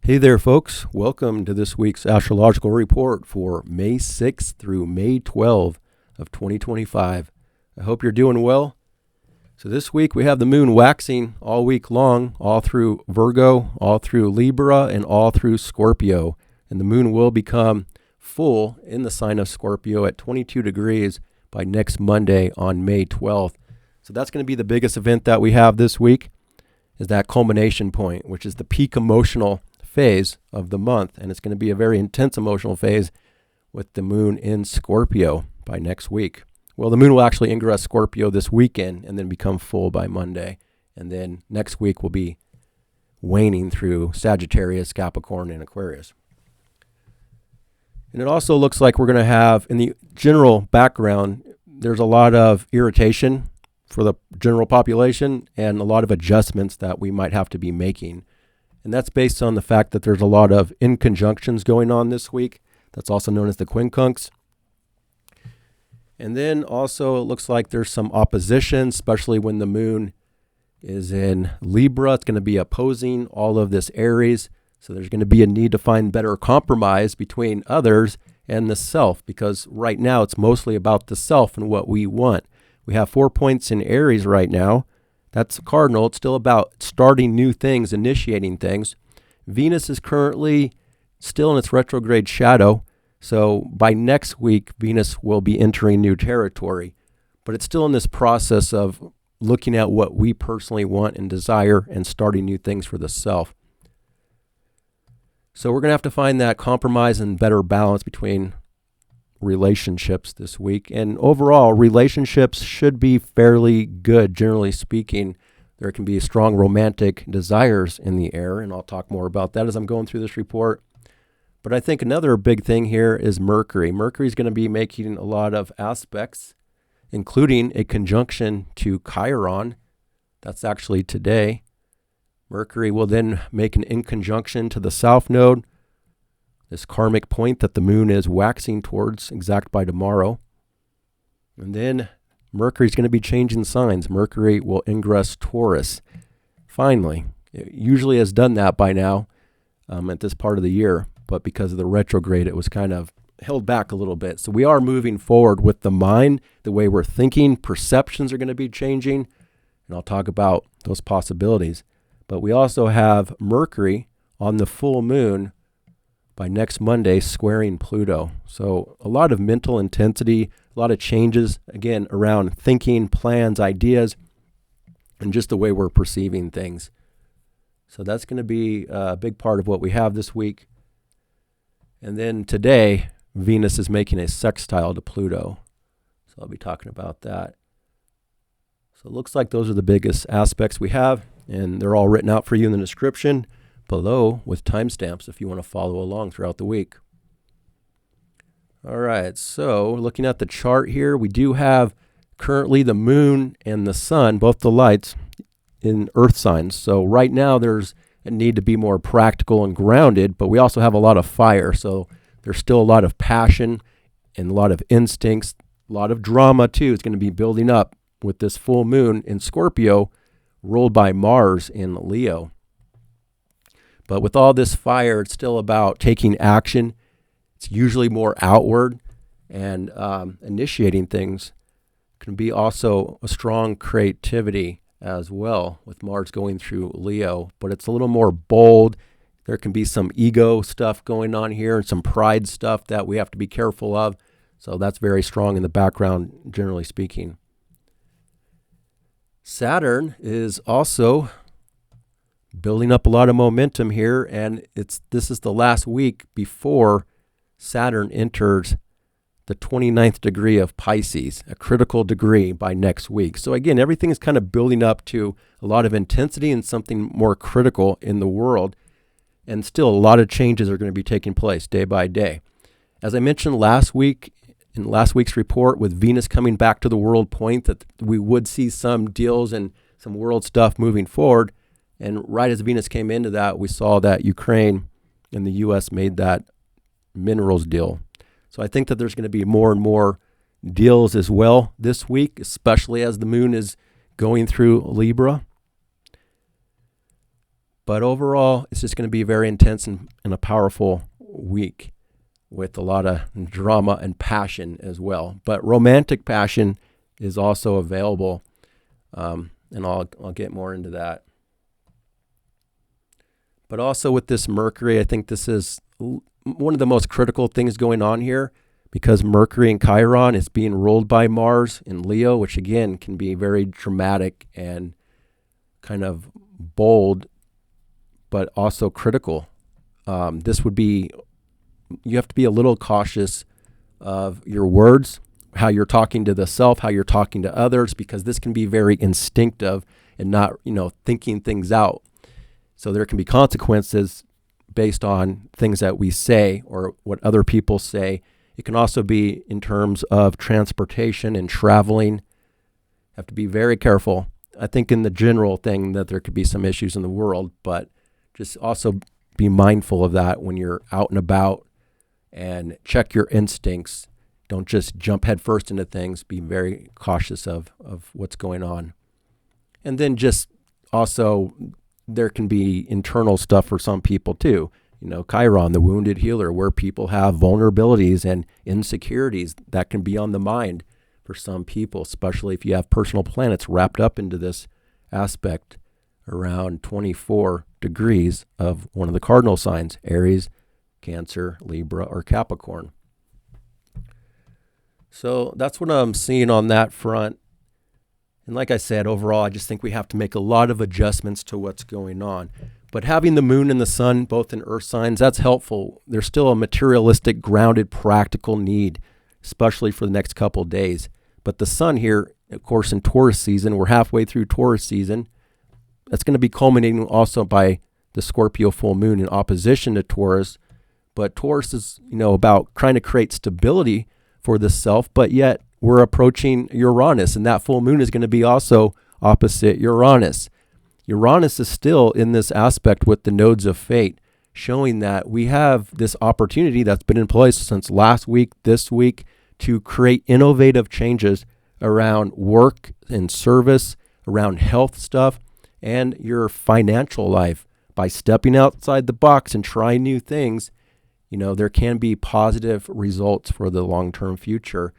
Hey there, folks. Welcome to this week's astrological report for May 6th through May 12th of 2025. I hope you're doing well. So this week we have the moon waxing all week long, all through Virgo, all through Libra, and all through Scorpio. And the moon will become full in the sign of Scorpio at 22 degrees by next Monday on May 12th. So that's going to be the biggest event that we have this week, is that culmination point, which is the peak emotional phase of the month, and it's going to be a very intense emotional phase with the moon in Scorpio by next week. Well, the moon will actually ingress Scorpio this weekend and then become full by Monday, and then next week will be waning through Sagittarius, Capricorn, and Aquarius. And it also looks like we're going to have, in the general background, there's a lot of irritation for the general population and a lot of adjustments that we might have to be making. And that's based on the fact that there's a lot of inconjunctions going on this week. That's also known as the quincunx. And then also it looks like there's some opposition, especially when the moon is in Libra. It's going to be opposing all of this Aries. So there's going to be a need to find better compromise between others and the self, because right now it's mostly about the self and what we want. We have 4 points in Aries right now. That's cardinal. It's still about starting new things, initiating things. Venus is currently still in its retrograde shadow. So by next week, Venus will be entering new territory. But it's still in this process of looking at what we personally want and desire and starting new things for the self. So we're going to have to find that compromise and better balance between relationships this week. And overall, relationships should be fairly good, generally speaking. There can be strong romantic desires in the air, and I'll talk more about that as I'm going through this report. But I think another big thing here is Mercury. Mercury is going to be making a lot of aspects, including a conjunction to Chiron. That's actually today. Mercury will then make an inconjunction to the South Node, this karmic point that the moon is waxing towards exact by tomorrow. And then Mercury is going to be changing signs. Mercury will ingress Taurus. Finally, it usually has done that by now at this part of the year, but because of the retrograde, it was kind of held back a little bit. So we are moving forward with the mind, the way we're thinking. Perceptions are going to be changing, and I'll talk about those possibilities. But we also have Mercury on the full moon by next Monday squaring Pluto. So a lot of mental intensity, a lot of changes, again, around thinking, plans, ideas, and just the way we're perceiving things. So that's going to be a big part of what we have this week. And then today, Venus is making a sextile to Pluto. So I'll be talking about that. So it looks like those are the biggest aspects we have, and they're all written out for you in the description below with timestamps if you want to follow along throughout the week. All right, so looking at the chart here, we do have currently the moon and the sun, both the lights, in earth signs. So right now there's a need to be more practical and grounded, but we also have a lot of fire. So there's still a lot of passion and a lot of instincts, a lot of drama too. It's going to be building up with this full moon in Scorpio, ruled by Mars in Leo. But with all this fire, it's still about taking action. It's usually more outward, and initiating things can be also a strong creativity as well with Mars going through Leo. But it's a little more bold. There can be some ego stuff going on here and some pride stuff that we have to be careful of. So that's very strong in the background, generally speaking. Saturn is also building up a lot of momentum here, and this is the last week before Saturn enters the 29th degree of Pisces, a critical degree by next week. So again, everything is kind of building up to a lot of intensity and something more critical in the world, and still a lot of changes are going to be taking place day by day. As I mentioned last week, in last week's report, with Venus coming back to the world point, that we would see some deals and some world stuff moving forward. And right as Venus came into that, we saw that Ukraine and the U.S. made that minerals deal. So I think that there's going to be more and more deals as well this week, especially as the moon is going through Libra. But overall, it's just going to be very intense and a powerful week with a lot of drama and passion as well. But romantic passion is also available, and I'll get more into that. But also with this Mercury, I think this is one of the most critical things going on here, because Mercury in Chiron is being ruled by Mars in Leo, which again can be very dramatic and kind of bold, but also critical. This would be, you have to be a little cautious of your words, how you're talking to the self, how you're talking to others, because this can be very instinctive and not, thinking things out. So there can be consequences based on things that we say or what other people say. It can also be in terms of transportation and traveling. Have to be very careful. I think in the general thing that there could be some issues in the world, but just also be mindful of that when you're out and about, and check your instincts. Don't just jump headfirst into things. Be very cautious of what's going on. And then just also, there can be internal stuff for some people too. Chiron, the wounded healer, where people have vulnerabilities and insecurities that can be on the mind for some people, especially if you have personal planets wrapped up into this aspect around 24 degrees of one of the cardinal signs, Aries, Cancer, Libra, or Capricorn. So that's what I'm seeing on that front. And like I said, overall, I just think we have to make a lot of adjustments to what's going on. But having the moon and the sun both in earth signs, that's helpful. There's still a materialistic, grounded, practical need, especially for the next couple of days. But the sun here, of course, in Taurus season, we're halfway through Taurus season. That's going to be culminating also by the Scorpio full moon in opposition to Taurus. But Taurus is, about trying to create stability for the self, but yet we're approaching Uranus, and that full moon is going to be also opposite Uranus. Uranus is still in this aspect with the nodes of fate, showing that we have this opportunity that's been in place since last week, this week, to create innovative changes around work and service, around health stuff, and your financial life. By stepping outside the box and trying new things, there can be positive results for the long-term future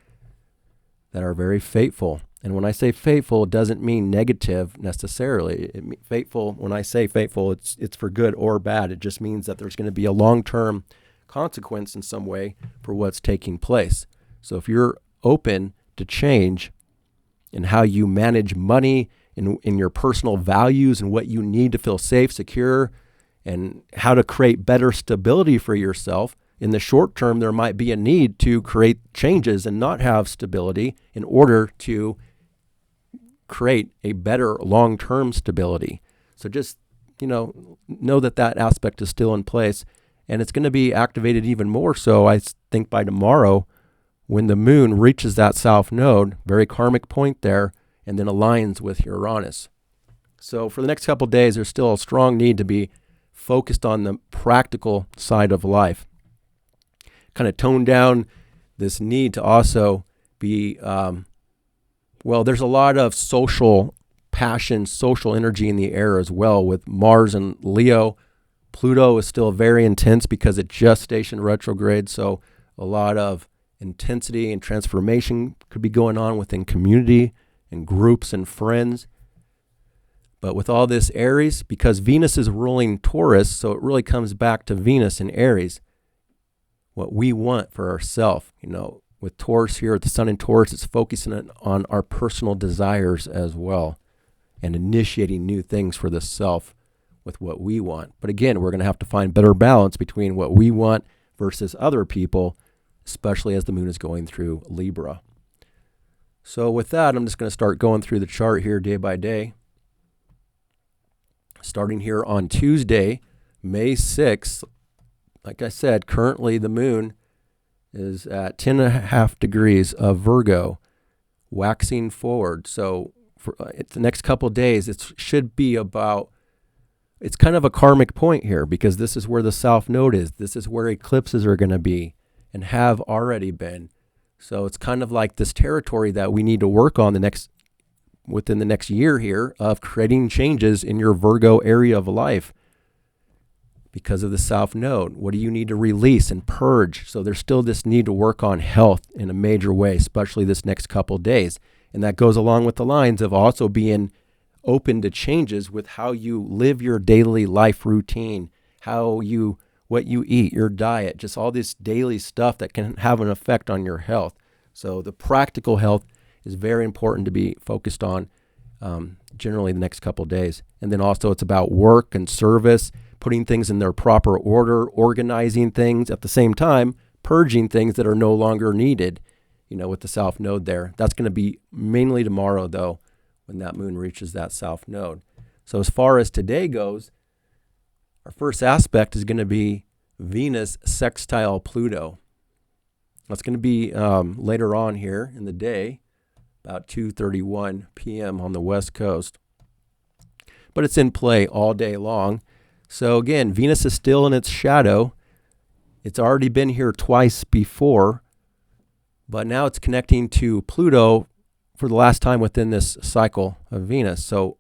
that are very fateful. And when I say fateful, it doesn't mean negative necessarily. When I say fateful, it's for good or bad. It just means that there's going to be a long-term consequence in some way for what's taking place. So if you're open to change in how you manage money, in your personal values and what you need to feel safe, secure, and how to create better stability for yourself, in the short term, there might be a need to create changes and not have stability in order to create a better long-term stability. So just, know that aspect is still in place, and it's going to be activated even more so, I think, by tomorrow when the moon reaches that south node, very karmic point there, and then aligns with Uranus. So for the next couple of days, there's still a strong need to be focused on the practical side of life. Kind of tone down this need to also be, there's a lot of social passion, social energy in the air as well with Mars and Leo. Pluto is still very intense because it just stationed retrograde, so a lot of intensity and transformation could be going on within community and groups and friends. But with all this Aries, because Venus is ruling Taurus, so it really comes back to Venus in Aries, what we want for ourselves. With Taurus here, the sun in Taurus, it's focusing on our personal desires as well and initiating new things for the self with what we want. But again, we're going to have to find better balance between what we want versus other people, especially as the moon is going through Libra. So with that, I'm just going to start going through the chart here day by day. Starting here on Tuesday, May 6th, like I said, currently the moon is at 10.5 degrees of Virgo, waxing forward. So for the next couple of days, it should be about, it's kind of a karmic point here because this is where the south node is. This is where eclipses are going to be and have already been. So it's kind of like this territory that we need to work on within the next year here of creating changes in your Virgo area of life because of the South Node. What do you need to release and purge? So there's still this need to work on health in a major way, especially this next couple days. And that goes along with the lines of also being open to changes with how you live your daily life routine, what you eat, your diet, just all this daily stuff that can have an effect on your health. So the practical health is very important to be focused on generally the next couple of days. And then also it's about work and service, putting things in their proper order, organizing things at the same time, purging things that are no longer needed, with the South Node there. That's going to be mainly tomorrow, though, when that moon reaches that South Node. So as far as today goes, our first aspect is going to be Venus sextile Pluto. That's going to be later on here in the day, about 2:31 p.m. on the West Coast. But it's in play all day long. So again, Venus is still in its shadow. It's already been here twice before, but now it's connecting to Pluto for the last time within this cycle of Venus. So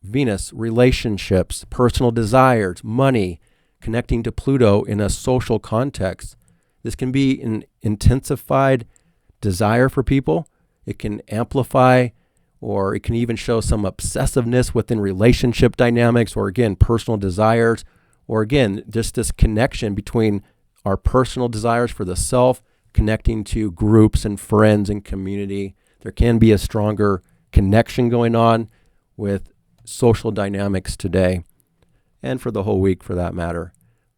Venus, relationships, personal desires, money, connecting to Pluto in a social context. This can be an intensified desire for people. It can amplify, or it can even show some obsessiveness within relationship dynamics, or again, personal desires, or again, just this connection between our personal desires for the self, connecting to groups and friends and community. There can be a stronger connection going on with social dynamics today, and for the whole week for that matter.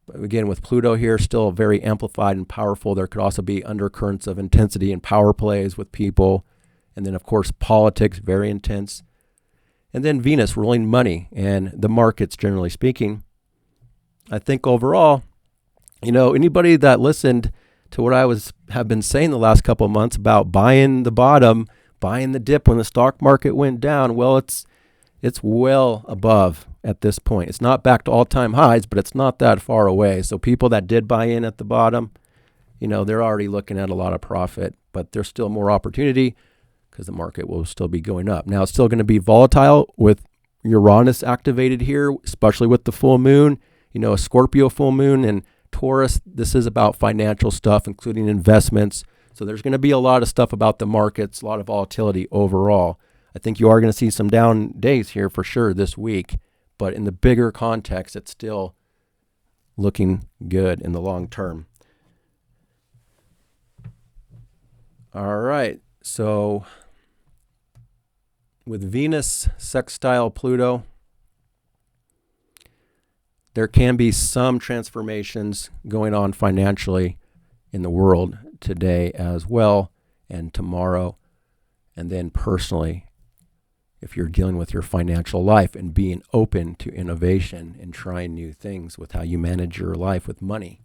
But again, with Pluto here, still very amplified and powerful, there could also be undercurrents of intensity and power plays with people. And then, of course, politics, very intense. And then Venus ruling money and the markets, generally speaking. I think overall, anybody that listened to what I have been saying the last couple of months about buying the bottom, buying the dip when the stock market went down, well, it's well above at this point. It's not back to all-time highs, but it's not that far away. So people that did buy in at the bottom, they're already looking at a lot of profit, but there's still more opportunity because the market will still be going up. Now, it's still going to be volatile with Uranus activated here, especially with the full moon, a Scorpio full moon, and Taurus. This is about financial stuff, including investments. So there's going to be a lot of stuff about the markets, a lot of volatility overall. I think you are going to see some down days here for sure this week, but in the bigger context, it's still looking good in the long term. All right, so with Venus sextile Pluto, there can be some transformations going on financially in the world today as well, and tomorrow, and then personally, if you're dealing with your financial life and being open to innovation and trying new things with how you manage your life with money.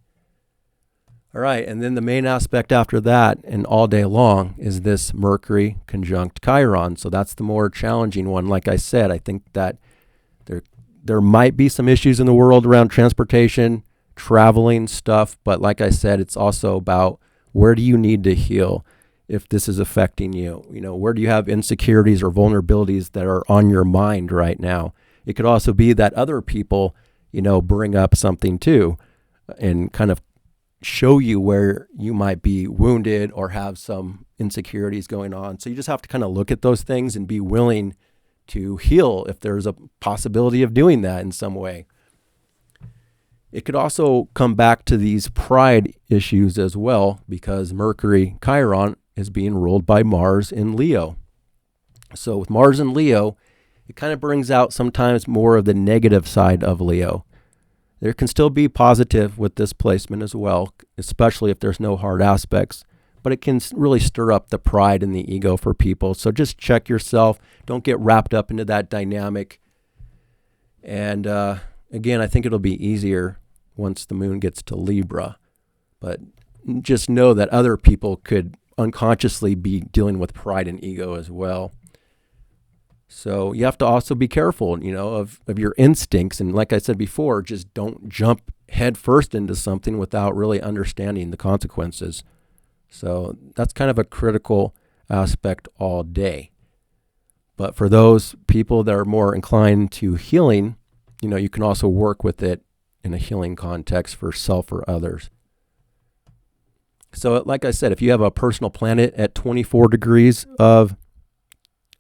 All right, and then the main aspect after that and all day long is this Mercury conjunct Chiron. So that's the more challenging one. Like I said, I think that there might be some issues in the world around transportation, traveling stuff, but like I said, it's also about where do you need to heal if this is affecting you? Where do you have insecurities or vulnerabilities that are on your mind right now? It could also be that other people, bring up something too and kind of show you where you might be wounded or have some insecurities going on. So you just have to kind of look at those things and be willing to heal if there's a possibility of doing that in some way. It could also come back to these pride issues as well, because Mercury Chiron is being ruled by Mars in Leo. So with Mars in Leo, it kind of brings out sometimes more of the negative side of Leo. There can still be positive with this placement as well, especially if there's no hard aspects, but it can really stir up the pride and the ego for people. So just check yourself. Don't get wrapped up into that dynamic. And again, I think it'll be easier once the moon gets to Libra, but just know that other people could unconsciously be dealing with pride and ego as well. So you have to also be careful, of your instincts. And like I said before, just don't jump head first into something without really understanding the consequences. So that's kind of a critical aspect all day. But for those people that are more inclined to healing, you can also work with it in a healing context for self or others. So like I said, if you have a personal planet at 24 degrees of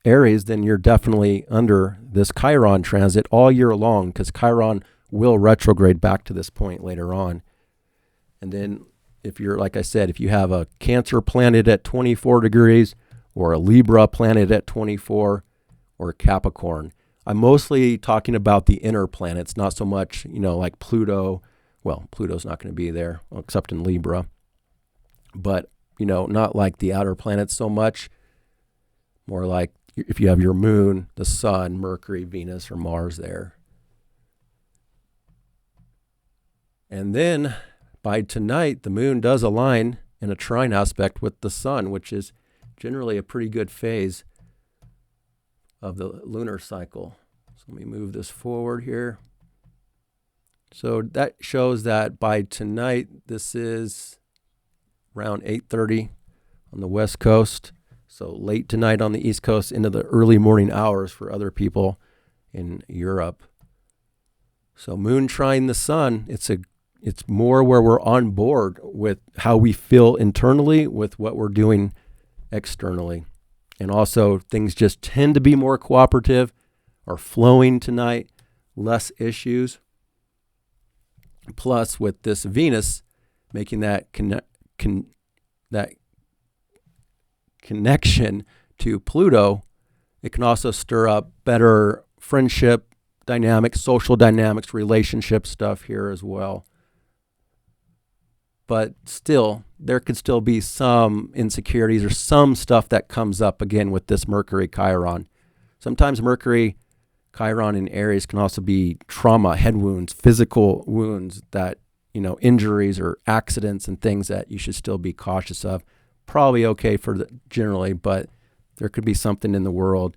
Aries, then you're definitely under this Chiron transit all year long, because Chiron will retrograde back to this point later on. And then if you're, like I said, if you have a Cancer planet at 24 degrees or a Libra planet at 24 or Capricorn, I'm mostly talking about the inner planets, not so much, like Pluto. Well, Pluto's not going to be there except in Libra, but, not like the outer planets so much, more like if you have your moon, the sun, Mercury, Venus, or Mars there. And then by tonight, the moon does align in a trine aspect with the sun, which is generally a pretty good phase of the lunar cycle. So let me move this forward here. So that shows that by tonight, this is around 8:30 on the West Coast. So late tonight on the East Coast into the early morning hours for other people in Europe. So moon trine the sun, it's more where we're on board with how we feel internally with what we're doing externally. And also things just tend to be more cooperative or flowing tonight, less issues. Plus with this Venus making that connection to Pluto, it can also stir up better friendship dynamics, social dynamics, relationship stuff here as well. But still, there could still be some insecurities or some stuff that comes up again with this Mercury Chiron. Sometimes Mercury Chiron in Aries can also be trauma, head wounds, physical wounds that, injuries or accidents and things that you should still be cautious of. Probably okay generally, but there could be something in the world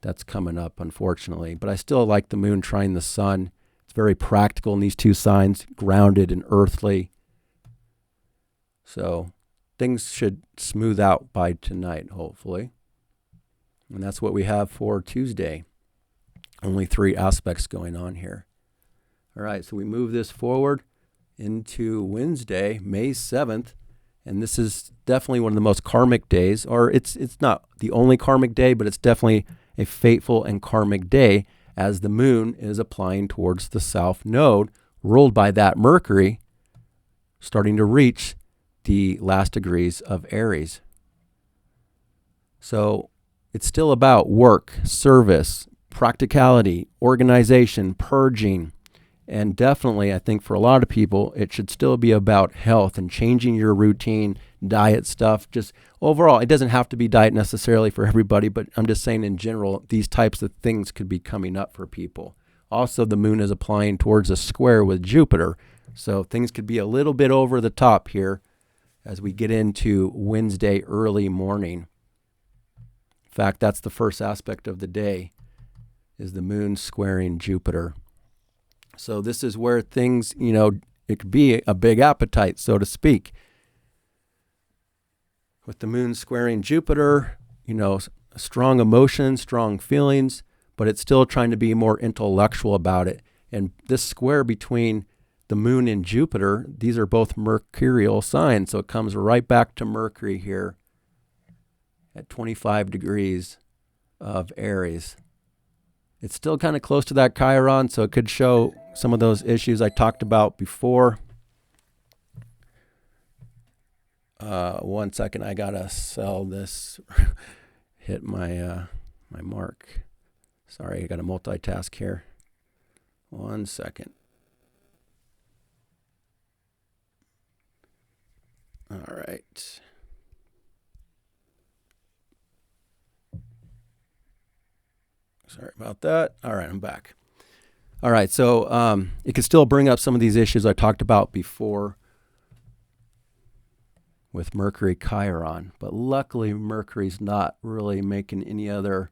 that's coming up, unfortunately. But I still like the moon trine the sun. It's very practical in these two signs, grounded and earthly. So things should smooth out by tonight, hopefully. And that's what we have for Tuesday. Only 3 aspects going on here. All right, so we move this forward into Wednesday, May 7th. And this is definitely one of the most karmic days, or it's not the only karmic day, but it's definitely a fateful and karmic day, as the moon is applying towards the south node, ruled by that Mercury, starting to reach the last degrees of Aries. So it's still about work, service, practicality, organization, purging. And definitely, I think for a lot of people, it should still be about health and changing your routine, diet stuff. Just overall, it doesn't have to be diet necessarily for everybody, but I'm just saying in general, these types of things could be coming up for people. Also, the moon is applying towards a square with Jupiter. So things could be a little bit over the top here as we get into Wednesday early morning. In fact, that's the first aspect of the day, is the moon squaring Jupiter. So this is where things, it could be a big appetite, so to speak. With the moon squaring Jupiter, strong emotions, strong feelings, but it's still trying to be more intellectual about it. And this square between the moon and Jupiter, these are both mercurial signs. So it comes right back to Mercury here at 25 degrees of Aries. It's still kind of close to that Chiron, so it could show some of those issues I talked about before. 1 second, I gotta sell this. Hit my my mark. Sorry, I gotta multitask here. 1 second. All right. Sorry about that. All right, I'm back. All right, so it could still bring up some of these issues I talked about before with Mercury Chiron, but luckily Mercury's not really making any other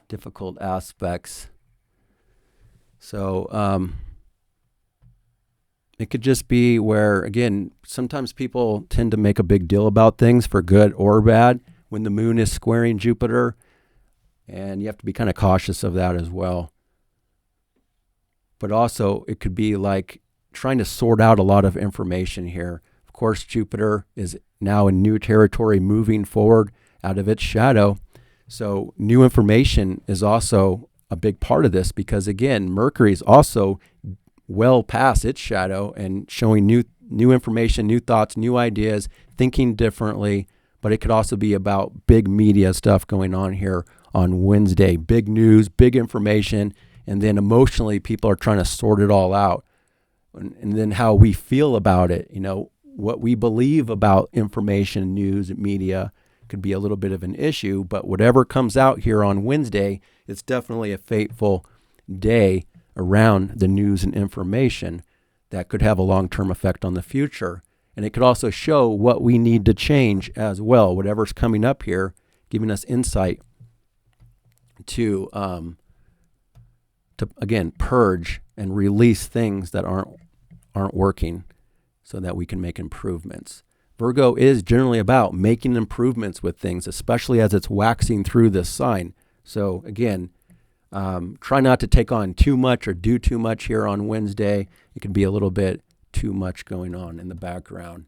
difficult aspects. So it could just be where, again, sometimes people tend to make a big deal about things for good or bad when the moon is squaring Jupiter. And you have to be kind of cautious of that as well. But also, it could be like trying to sort out a lot of information here. Of course, Jupiter is now in new territory, moving forward out of its shadow. So new information is also a big part of this, because again, Mercury is also well past its shadow and showing new information, new thoughts, new ideas, thinking differently. But it could also be about big media stuff going on here on Wednesday. Big news, big information, and then emotionally people are trying to sort it all out. And then how we feel about it, what we believe about information, news, media could be a little bit of an issue. But whatever comes out here on Wednesday, it's definitely a fateful day around the news and information that could have a long-term effect on the future. And it could also show what we need to change as well, whatever's coming up here, giving us insight to again, purge and release things that aren't working so that we can make improvements. Virgo is generally about making improvements with things, especially as it's waxing through this sign. So again, try not to take on too much or do too much here on Wednesday. It can be a little bit too much going on in the background.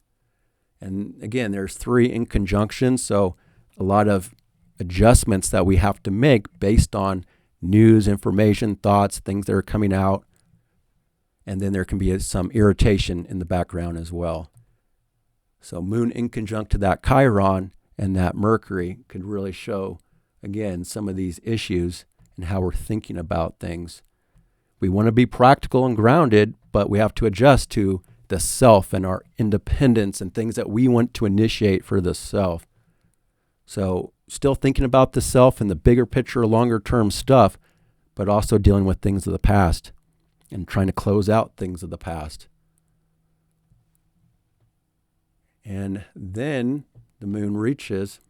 And again, there's 3 in conjunction, so a lot of adjustments that we have to make based on news, information, thoughts, things that are coming out. And then there can be some irritation in the background as well. So Moon in conjunct to that Chiron and that Mercury could really show, again, some of these issues and how we're thinking about things. We want to be practical and grounded, but we have to adjust to the self and our independence and things that we want to initiate for the self. So still thinking about the self and the bigger picture, longer term stuff, but also dealing with things of the past and trying to close out things of the past. And then the moon reaches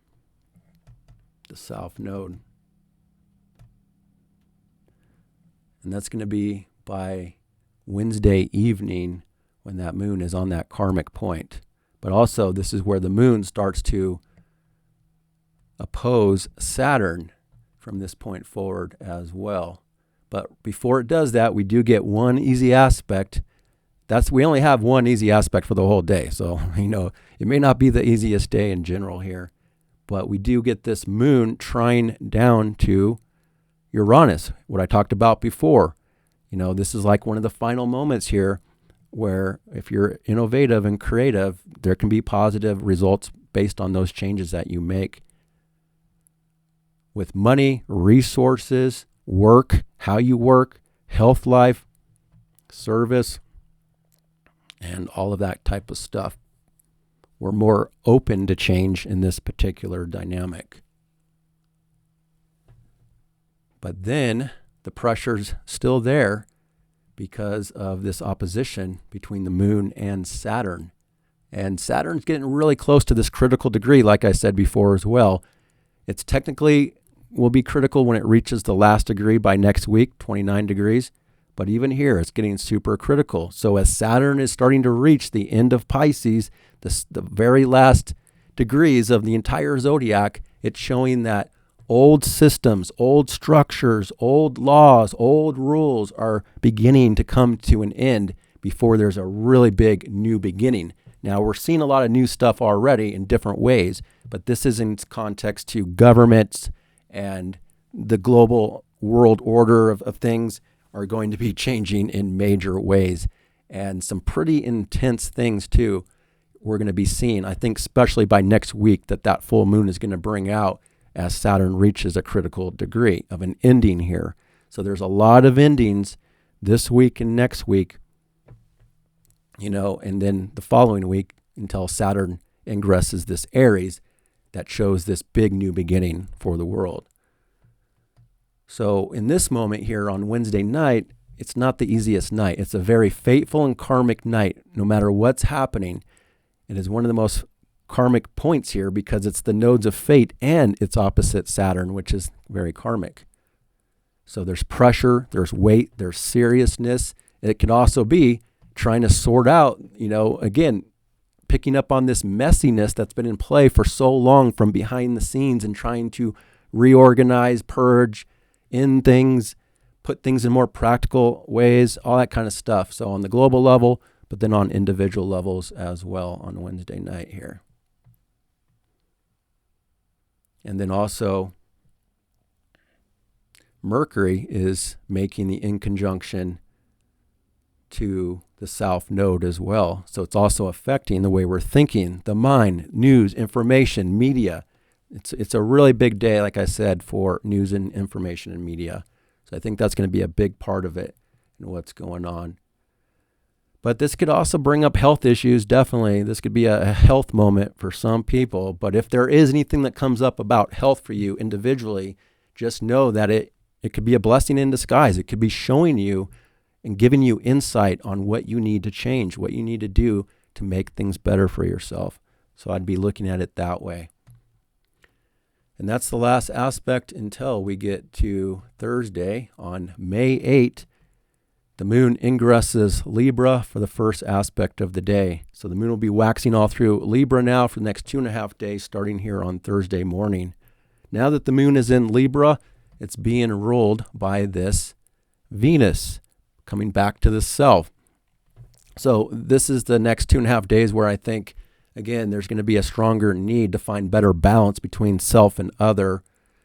the south node. And that's going to be by Wednesday evening when that moon is on that karmic point. But also, this is where the moon starts to oppose Saturn from this point forward as well. But before it does that, we do get one easy aspect. We only have one easy aspect for the whole day. So, it may not be the easiest day in general here, but we do get this moon trine down to Uranus, what I talked about before. This is like one of the final moments here where if you're innovative and creative, there can be positive results based on those changes that you make. With money, resources, work, how you work, health life, service, and all of that type of stuff. We're more open to change in this particular dynamic. But then the pressure's still there because of this opposition between the moon and Saturn. And Saturn's getting really close to this critical degree, like I said before as well. It's technically will be critical when it reaches the last degree by next week, 29 degrees. But even here, it's getting super critical. So as Saturn is starting to reach the end of Pisces, the very last degrees of the entire zodiac, it's showing that old systems, old structures, old laws, old rules are beginning to come to an end before there's a really big new beginning. Now, we're seeing a lot of new stuff already in different ways, but this is in context to governments and the global world order of things are going to be changing in major ways. And some pretty intense things, too, we're going to be seeing, I think, especially by next week, that full moon is going to bring out as Saturn reaches a critical degree of an ending here. So there's a lot of endings this week and next week, and then the following week until Saturn ingresses this Aries that shows this big new beginning for the world. So in this moment here on Wednesday night, it's not the easiest night. It's a very fateful and karmic night, no matter what's happening. It is one of the most karmic points here because it's the nodes of fate and its opposite Saturn, which is very karmic. So there's pressure, there's weight, there's seriousness. It can also be trying to sort out, again, picking up on this messiness that's been in play for so long from behind the scenes and trying to reorganize, purge, end things, put things in more practical ways, all that kind of stuff. So on the global level, but then on individual levels as well on Wednesday night here. And then also, Mercury is making the in conjunction to the South Node as well. So it's also affecting the way we're thinking, the mind, news, information, media. It's a really big day, like I said, for news and information and media. So I think that's going to be a big part of it and what's going on. But this could also bring up health issues, definitely. This could be a health moment for some people. But if there is anything that comes up about health for you individually, just know that it could be a blessing in disguise. It could be showing you and giving you insight on what you need to change, what you need to do to make things better for yourself. So I'd be looking at it that way. And that's the last aspect until we get to Thursday on May 8th. The moon ingresses Libra for the first aspect of the day. So the moon will be waxing all through Libra now for the next 2.5 days, starting here on Thursday morning. Now that the moon is in Libra, it's being ruled by this Venus coming back to the self. So this is the next 2.5 days where I think, again, there's going to be a stronger need to find better balance between self and other.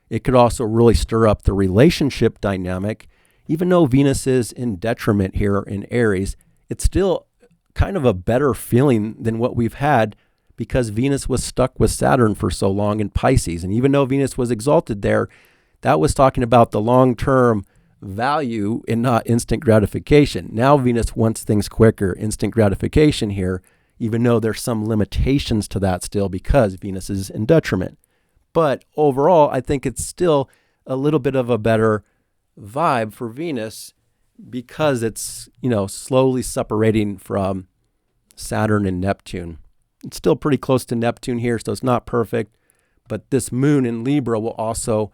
It could also really stir up the relationship dynamic. Even though Venus is in detriment here in Aries, it's still kind of a better feeling than what we've had because Venus was stuck with Saturn for so long in Pisces. And even though Venus was exalted there, that was talking about the long-term value and not instant gratification. Now Venus wants things quicker, instant gratification here, even though there's some limitations to that still because Venus is in detriment. But overall, I think it's still a little bit of a better vibe for Venus because it's, slowly separating from Saturn and Neptune. It's still pretty close to Neptune here, so it's not perfect, but this moon in Libra will also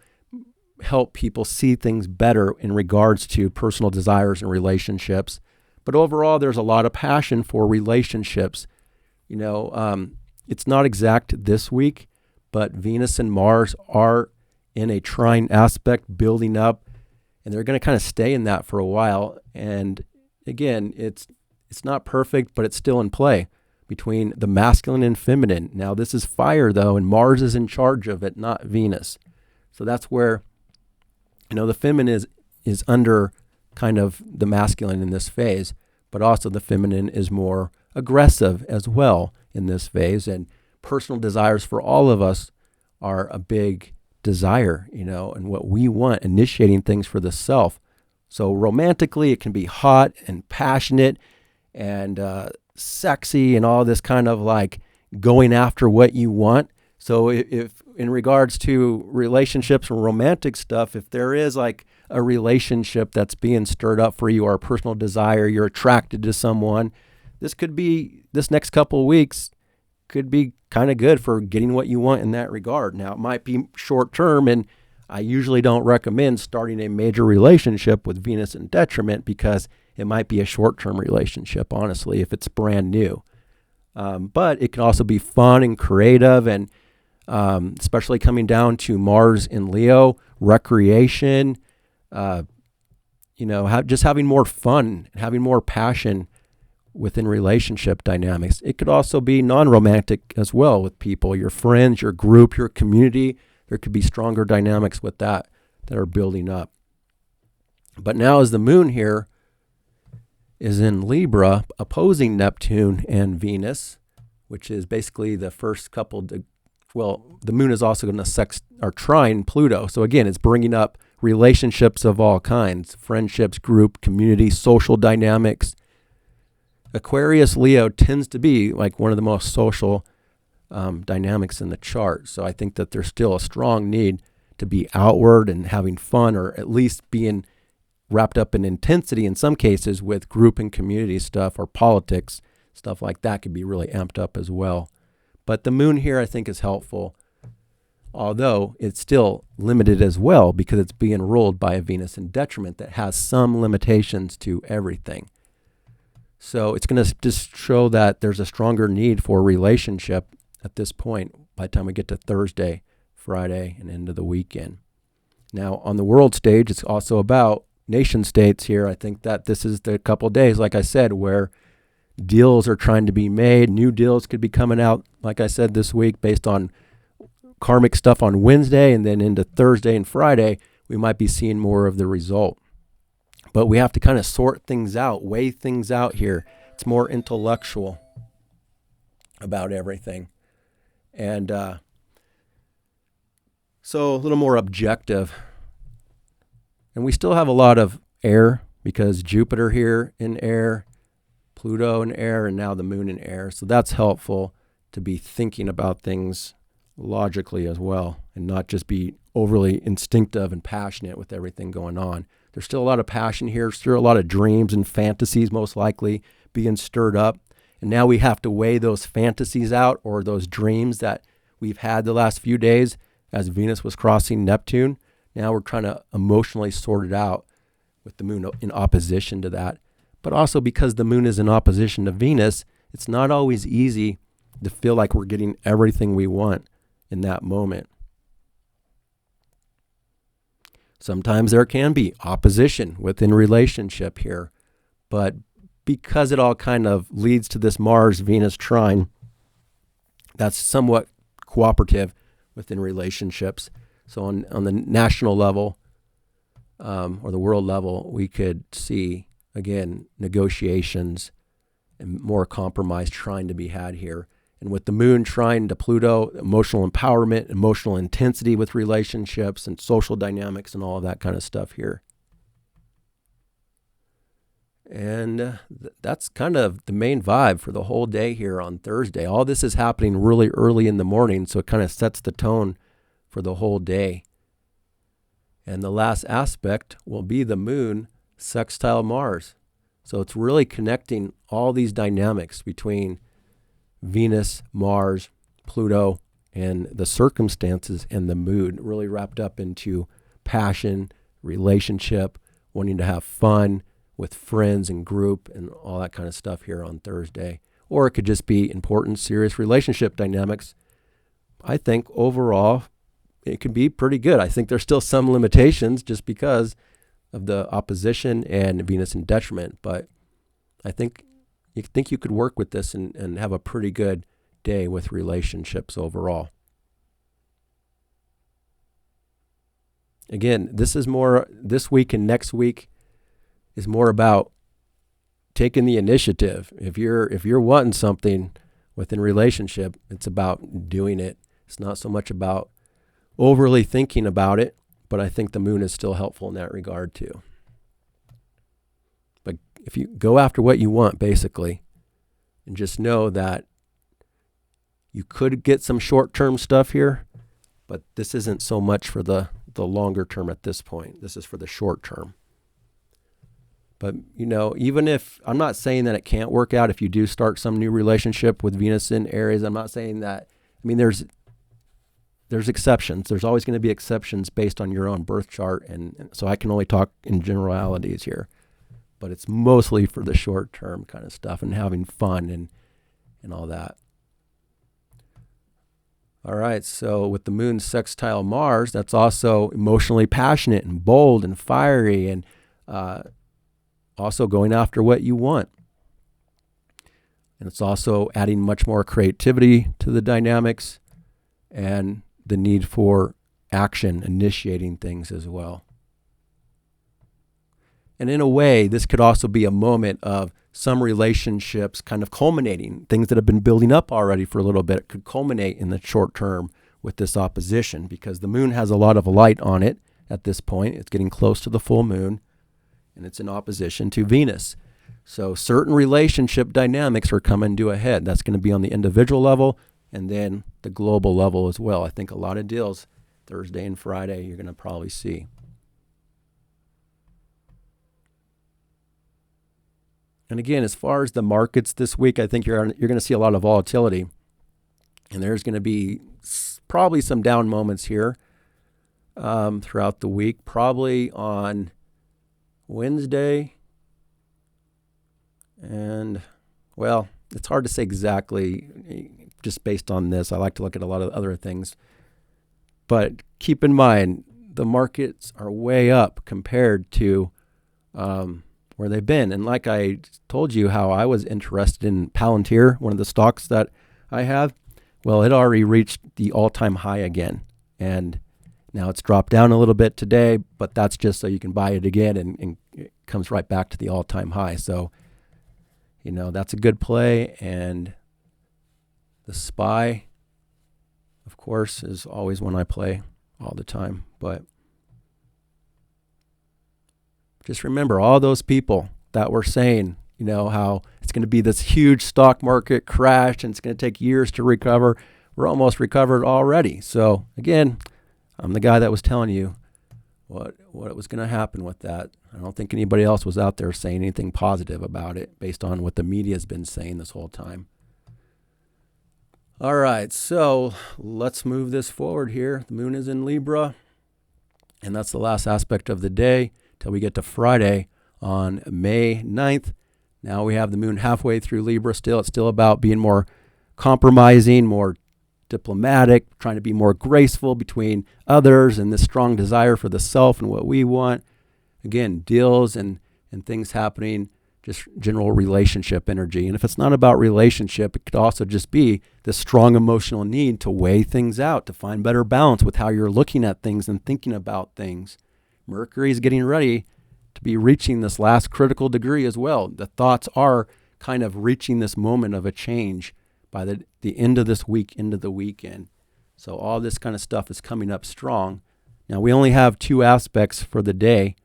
help people see things better in regards to personal desires and relationships. But overall, there's a lot of passion for relationships. It's not exact this week, but Venus and Mars are in a trine aspect building up, and they're going to kind of stay in that for a while. And again, it's not perfect, but it's still in play between the masculine and feminine. Now, this is fire, though, and Mars is in charge of it, not Venus. So that's where, the feminine is under kind of the masculine in this phase, but also the feminine is more aggressive as well in this phase. And personal desires for all of us are a big desire, and what we want, initiating things for the self. So romantically, it can be hot and passionate and sexy and all this kind of like going after what you want. So if in regards to relationships and romantic stuff, if there is like a relationship that's being stirred up for you or a personal desire, you're attracted to someone, this next couple of weeks could be kind of good for getting what you want in that regard. Now, it might be short term, and I usually don't recommend starting a major relationship with Venus in detriment because it might be a short-term relationship, honestly, if it's brand new. But it can also be fun and creative, and especially coming down to Mars in Leo, recreation, just having more fun, having more passion within relationship dynamics. It could also be non-romantic as well with people, your friends, your group, your community. There could be stronger dynamics with that are building up. But now as the moon here is in Libra, opposing Neptune and Venus, which is basically the first couple, the moon is also going to sext or trine Pluto. So again, it's bringing up relationships of all kinds, friendships, group, community, social dynamics. Aquarius Leo tends to be like one of the most social dynamics in the chart. So I think that there's still a strong need to be outward and having fun, or at least being wrapped up in intensity in some cases with group and community stuff or politics, stuff like that could be really amped up as well. But the moon here I think is helpful, although it's still limited as well because it's being ruled by a Venus in detriment that has some limitations to everything. So it's going to just show that there's a stronger need for a relationship at this point by the time we get to Thursday, Friday, and into the weekend. Now, on the world stage, it's also about nation states here, I think that this is the couple days, like I said, where deals are trying to be made. New deals could be coming out, like I said, this week based on karmic stuff on Wednesday, and then into Thursday and Friday, we might be seeing more of the result. But we have to kind of sort things out, weigh things out here. It's more intellectual about everything. And so a little more objective. And we still have a lot of air because Jupiter here in air, Pluto in air, and now the moon in air. So that's helpful to be thinking about things logically as well and not just be overly instinctive and passionate with everything going on. There's still a lot of passion here, still a lot of dreams and fantasies most likely being stirred up. And now we have to weigh those fantasies out or those dreams that we've had the last few days as Venus was crossing Neptune. Now we're trying to emotionally sort it out with the moon in opposition to that. But also because the moon is in opposition to Venus, it's not always easy to feel like we're getting everything we want in that moment. Sometimes there can be opposition within relationship here, but because it all kind of leads to this Mars-Venus trine, that's somewhat cooperative within relationships. So on the national level or the world level, we could see, again, negotiations and more compromise trying to be had here. And with the moon trine to Pluto, emotional empowerment, emotional intensity with relationships and social dynamics and all of that kind of stuff here. And that's kind of the main vibe for the whole day here on Thursday. All this is happening really early in the morning, so it kind of sets the tone for the whole day. And the last aspect will be the moon sextile Mars. So it's really connecting all these dynamics between Venus, Mars, Pluto, and the circumstances and the mood, really wrapped up into passion, relationship, wanting to have fun with friends and group and all that kind of stuff here on Thursday. Or it could just be important, serious relationship dynamics. I think overall it can be pretty good. I think there's still some limitations just because of the opposition and Venus in detriment, but I think you could work with this and have a pretty good day with relationships overall. Again, this week and next week is more about taking the initiative. If you're wanting something within relationship, it's about doing it. It's not so much about overly thinking about it, but I think the moon is still helpful in that regard too. But if you go after what you want, basically, and just know that you could get some short-term stuff here, but this isn't so much for the longer term at this point. This is for the short term. But, even if, I'm not saying that it can't work out if you do start some new relationship with Venus in Aries. I'm not saying that. There's exceptions. There's always going to be exceptions based on your own birth chart. And so I can only talk in generalities here. But it's mostly for the short term kind of stuff and having fun and all that. All right, so with the moon sextile Mars, that's also emotionally passionate and bold and fiery and also going after what you want. And it's also adding much more creativity to the dynamics and the need for action, initiating things as well. And in a way, this could also be a moment of some relationships kind of culminating. Things that have been building up already for a little bit could culminate in the short term with this opposition because the moon has a lot of light on it at this point. It's getting close to the full moon, and it's in opposition to Venus. So certain relationship dynamics are coming to a head. That's going to be on the individual level and then the global level as well. I think a lot of deals Thursday and Friday you're going to probably see. And again, as far as the markets this week, I think you're going to see a lot of volatility. And there's going to be probably some down moments here throughout the week, probably on Wednesday. And, well, it's hard to say exactly just based on this. I like to look at a lot of other things. But keep in mind, the markets are way up compared to where they've been. And like I told you how I was interested in Palantir, one of the stocks that I have, well, it already reached the all-time high again. And now it's dropped down a little bit today, but that's just so you can buy it again, and it comes right back to the all-time high. So, that's a good play. And the SPY, of course, is always one I play all the time. But just remember all those people that were saying, how it's going to be this huge stock market crash and it's going to take years to recover. We're almost recovered already. So again, I'm the guy that was telling you what was going to happen with that. I don't think anybody else was out there saying anything positive about it based on what the media has been saying this whole time. All right, so let's move this forward here. The moon is in Libra, and that's the last aspect of the day till we get to Friday on May 9th. Now we have the moon halfway through Libra still. It's still about being more compromising, more diplomatic, trying to be more graceful between others, and this strong desire for the self and what we want. Again, deals and things happening, just general relationship energy. And if it's not about relationship, it could also just be this strong emotional need to weigh things out, to find better balance with how you're looking at things and thinking about things. Mercury is getting ready to be reaching this last critical degree as well. The thoughts are kind of reaching this moment of a change by the end of this week, into the weekend. So all this kind of stuff is coming up strong. Now we only have two aspects for the day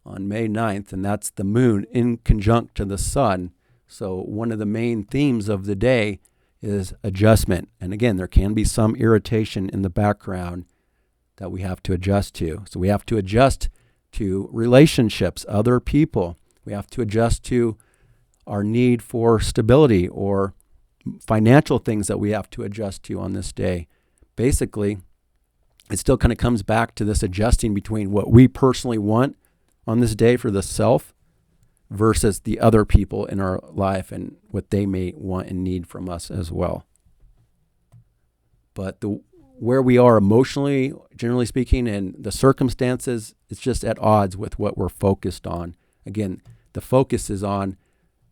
on May 9th, and that's the moon in conjunct to the sun. So one of the main themes of the day is adjustment. And again, there can be some irritation in the background that we have to adjust to. So we have to adjust to relationships, other people. We have to adjust to our need for stability or financial things that we have to adjust to on this day. Basically, it still kind of comes back to this adjusting between what we personally want on this day for the self versus the other people in our life and what they may want and need from us as well. But where we are emotionally, generally speaking, and the circumstances, it's just at odds with what we're focused on. Again, the focus is on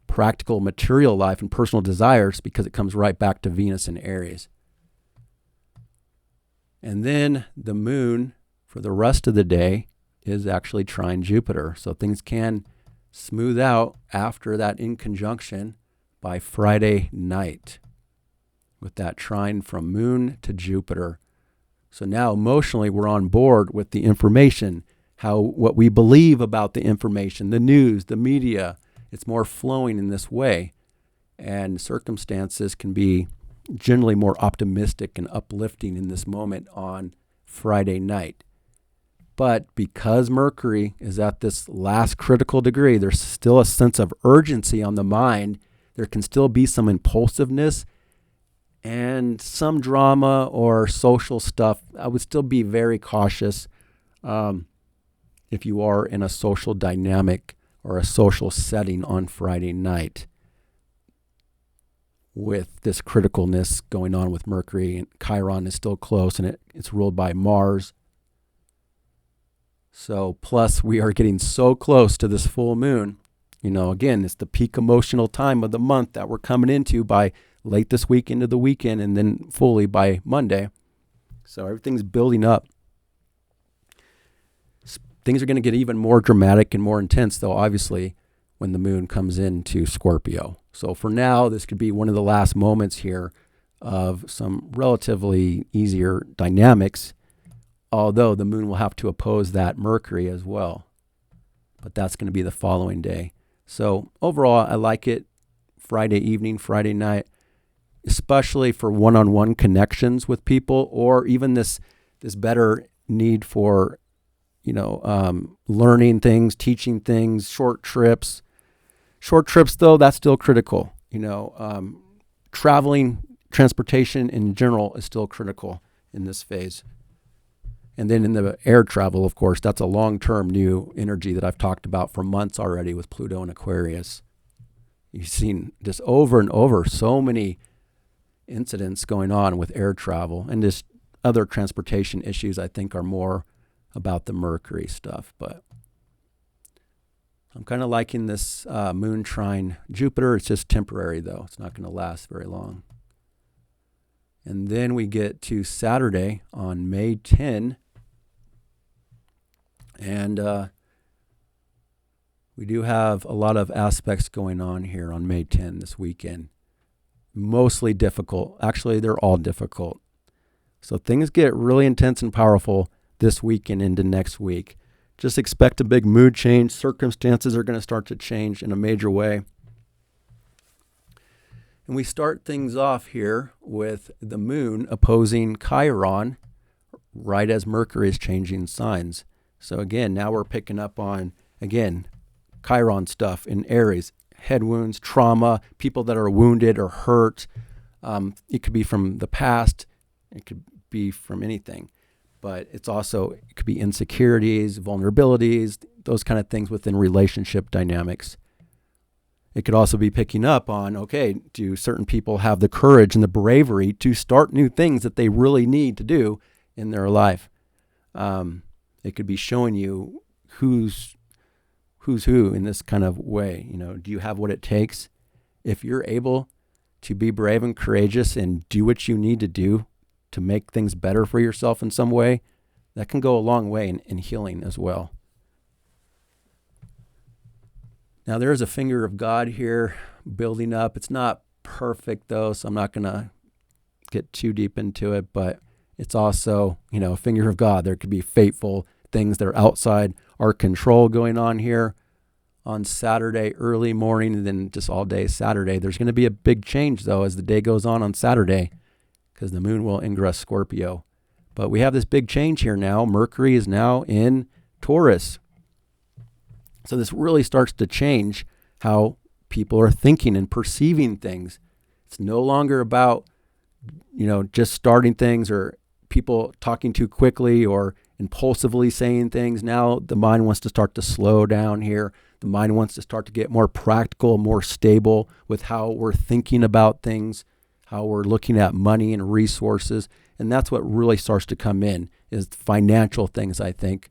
practical material life and personal desires because it comes right back to Venus and Aries. And then the moon for the rest of the day is actually trine Jupiter. So things can smooth out after that in conjunction by Friday night with that trine from moon to Jupiter. So now emotionally we're on board with the information, what we believe about the information, the news, the media. It's more flowing in this way, and circumstances can be generally more optimistic and uplifting in this moment on Friday night. But because Mercury is at this last critical degree, there's still a sense of urgency on the mind. There can still be some impulsiveness and some drama or social stuff. I would still be very cautious if you are in a social dynamic or a social setting on Friday night with this criticalness going on with Mercury. And Chiron is still close, and it's ruled by Mars. So plus we are getting so close to this full moon. Again, it's the peak emotional time of the month that we're coming into by late this week into the weekend and then fully by Monday. So everything's building up. Things are going to get even more dramatic and more intense, though, obviously, when the moon comes into Scorpio. So for now, this could be one of the last moments here of some relatively easier dynamics, although the moon will have to oppose that Mercury as well. But that's going to be the following day. So overall, I like it Friday evening, Friday night, especially for one-on-one connections with people, or even this better need for learning things, teaching things, short trips. Short trips, though, that's still critical. Traveling, transportation in general is still critical in this phase. And then in the air travel, of course, that's a long-term new energy that I've talked about for months already with Pluto and Aquarius. You've seen just over and over so many incidents going on with air travel, and just other transportation issues I think are more about the Mercury stuff. But I'm kind of liking this moon trine Jupiter. It's just temporary, though. It's not going to last very long. And then we get to Saturday on May 10. And we do have a lot of aspects going on here on May 10 this weekend. Mostly difficult. Actually, they're all difficult. So things get really intense and powerful this weekend into next week. Just expect a big mood change. Circumstances are going to start to change in a major way. And we start things off here with the moon opposing Chiron right as Mercury is changing signs. So again, now we're picking up on, again, Chiron stuff in Aries, head wounds, trauma, people that are wounded or hurt. It could be from the past. It could be from anything. But it could be insecurities, vulnerabilities, those kind of things within relationship dynamics. It could also be picking up on, okay, do certain people have the courage and the bravery to start new things that they really need to do in their life? It could be showing you who's who in this kind of way. Do you have what it takes? If you're able to be brave and courageous and do what you need to do to make things better for yourself in some way, that can go a long way in healing as well. Now, there is a finger of God here building up. It's not perfect, though, so I'm not going to get too deep into it, but it's also, a finger of God. There could be fateful things that are outside our control going on here on Saturday early morning, and then just all day Saturday. There's going to be a big change, though, as the day goes on Saturday, because the moon will ingress Scorpio. But we have this big change here now. Mercury is now in Taurus. So this really starts to change how people are thinking and perceiving things. It's no longer about, just starting things or people talking too quickly or impulsively saying things. Now the mind wants to start to slow down here. The mind wants to start to get more practical, more stable with how we're thinking about things, how we're looking at money and resources. And that's what really starts to come in, is financial things, I think,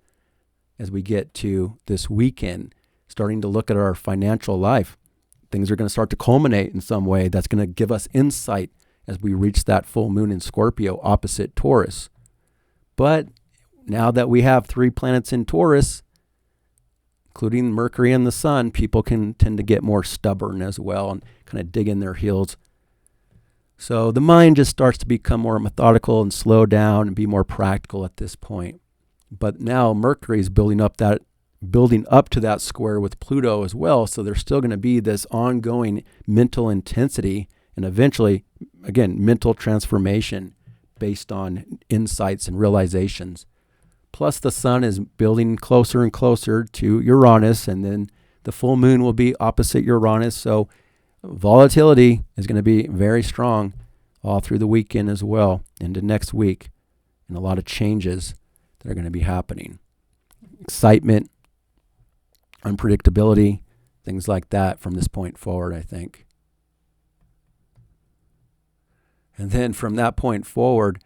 as we get to this weekend, starting to look at our financial life. Things are going to start to culminate in some way that's going to give us insight as we reach that full moon in Scorpio opposite Taurus. But now that we have 3 planets in Taurus, including Mercury and the Sun, people can tend to get more stubborn as well and kind of dig in their heels. So the mind just starts to become more methodical and slow down and be more practical at this point. But now Mercury is building up to that square with Pluto as well. So there's still going to be this ongoing mental intensity and eventually, again, mental transformation based on insights and realizations. Plus the sun is building closer and closer to Uranus, and then the full moon will be opposite Uranus. So volatility is going to be very strong all through the weekend as well into next week, and a lot of changes that are going to be happening. Excitement, unpredictability, things like that from this point forward, I think. And then from that point forward,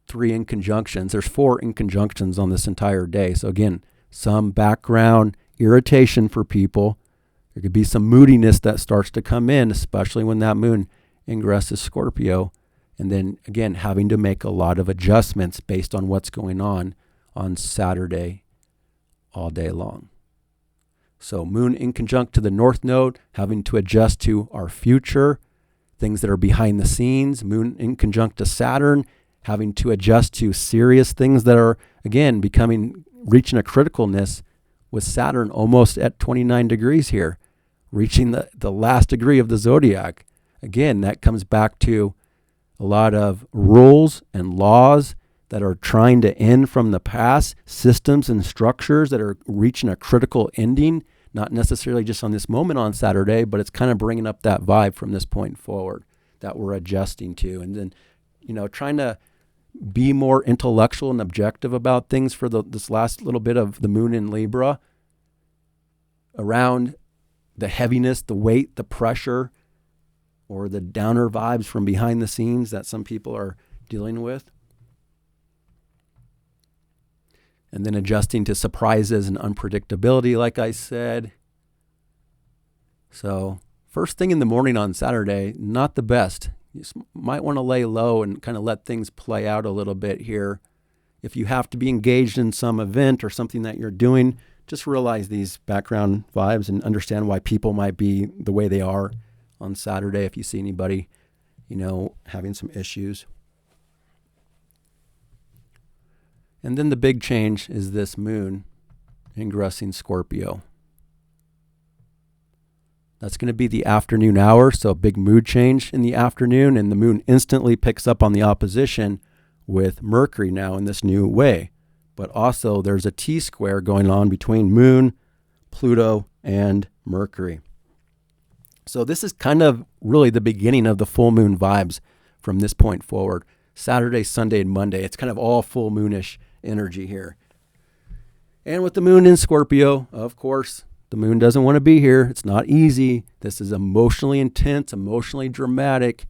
3 inconjunctions. There's 4 inconjunctions on this entire day. So again, some background irritation for people. There could be some moodiness that starts to come in, especially when that moon ingresses Scorpio. And then again, having to make a lot of adjustments based on what's going on Saturday all day long. So moon inconjunct to the North Node, having to adjust to our future, things that are behind the scenes. Moon inconjunct to Saturn, having to adjust to serious things that are, again, reaching a criticalness with Saturn almost at 29 degrees here, reaching the last degree of the zodiac. Again, that comes back to a lot of rules and laws that are trying to end from the past, systems and structures that are reaching a critical ending, not necessarily just on this moment on Saturday, but it's kind of bringing up that vibe from this point forward that we're adjusting to. And then, trying to be more intellectual and objective about things for this last little bit of the moon in Libra, around the heaviness, the weight, the pressure, or the downer vibes from behind the scenes that some people are dealing with. and then adjusting to surprises and unpredictability, like I said. So first thing in the morning on Saturday, not the best. You might want to lay low and kind of let things play out a little bit here. If you have to be engaged in some event or something that you're doing, just realize these background vibes and understand why people might be the way they are on Saturday if you see anybody, having some issues. And then the big change is this moon ingressing Scorpio. That's going to be the afternoon hour, so a big mood change in the afternoon, and the moon instantly picks up on the opposition with Mercury now in this new way. But also there's a T-square going on between Moon, Pluto, and Mercury. So this is kind of really the beginning of the full moon vibes from this point forward. Saturday, Sunday, and Monday. It's kind of all full moonish energy here. And with the moon in Scorpio, of course, the moon doesn't want to be here. It's not easy. This is emotionally intense, emotionally dramatic.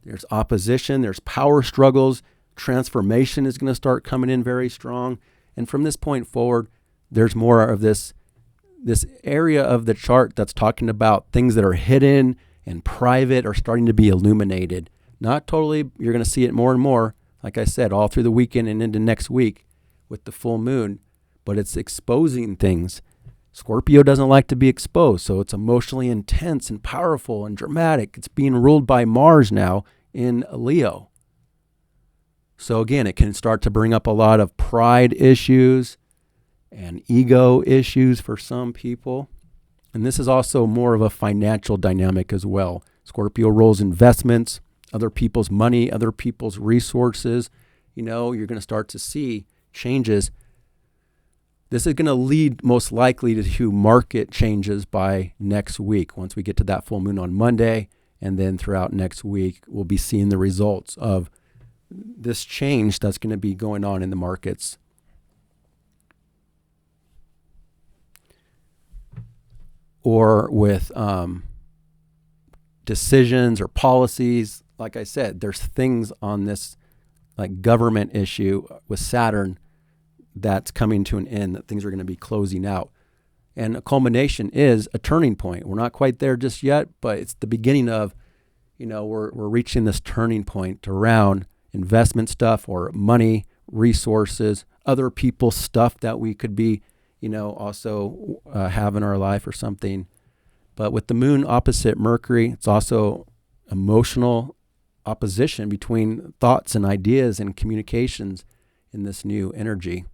There's opposition. There's power struggles. Transformation is going to start coming in very strong. And from this point forward, there's more of this area of the chart that's talking about things that are hidden and private are starting to be illuminated. Not totally, you're going to see it more and more, like I said, all through the weekend and into next week with the full moon, but it's exposing things. Scorpio doesn't like to be exposed, so it's emotionally intense and powerful and dramatic. It's being ruled by Mars now in Leo. So again, it can start to bring up a lot of pride issues and ego issues for some people. And this is also more of a financial dynamic as well. Scorpio rules investments, other people's money, other people's resources. You're going to start to see changes. This is going to lead most likely to market changes by next week. Once we get to that full moon on Monday, and then throughout next week, we'll be seeing the results of this change that's going to be going on in the markets. Or with decisions or policies. Like I said, there's things on this like government issue with Saturn that's coming to an end, that things are going to be closing out. And a culmination is a turning point. We're not quite there just yet, but it's the beginning of, we're reaching this turning point around investment stuff or money, resources, other people's stuff that we could be, also have in our life or something. But with the moon opposite Mercury, it's also emotional opposition between thoughts and ideas and communications in this new energy.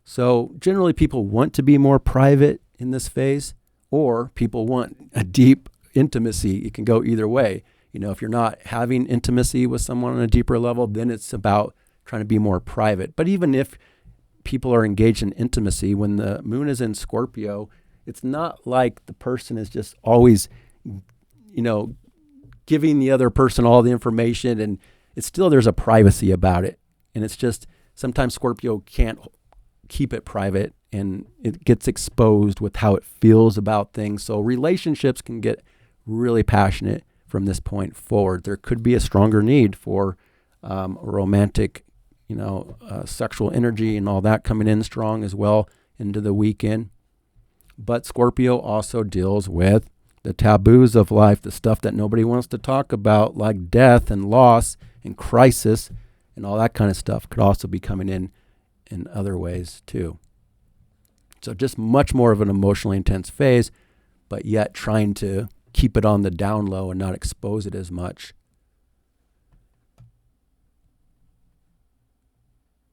So generally people want to be more private in this phase, or people want a deep intimacy. It can go either way. If you're not having intimacy with someone on a deeper level, then it's about trying to be more private. But even if people are engaged in intimacy, when the moon is in Scorpio, it's not like the person is just always, giving the other person all the information, and it's still, there's a privacy about it. And it's just, sometimes Scorpio can't keep it private, and it gets exposed with how it feels about things. So relationships can get really passionate from this point forward. There could be a stronger need for romantic, sexual energy and all that coming in strong as well into the weekend. But Scorpio also deals with the taboos of life, the stuff that nobody wants to talk about, like death and loss and crisis and all that kind of stuff could also be coming in other ways too. So just much more of an emotionally intense phase, but yet trying to keep it on the down low and not expose it as much.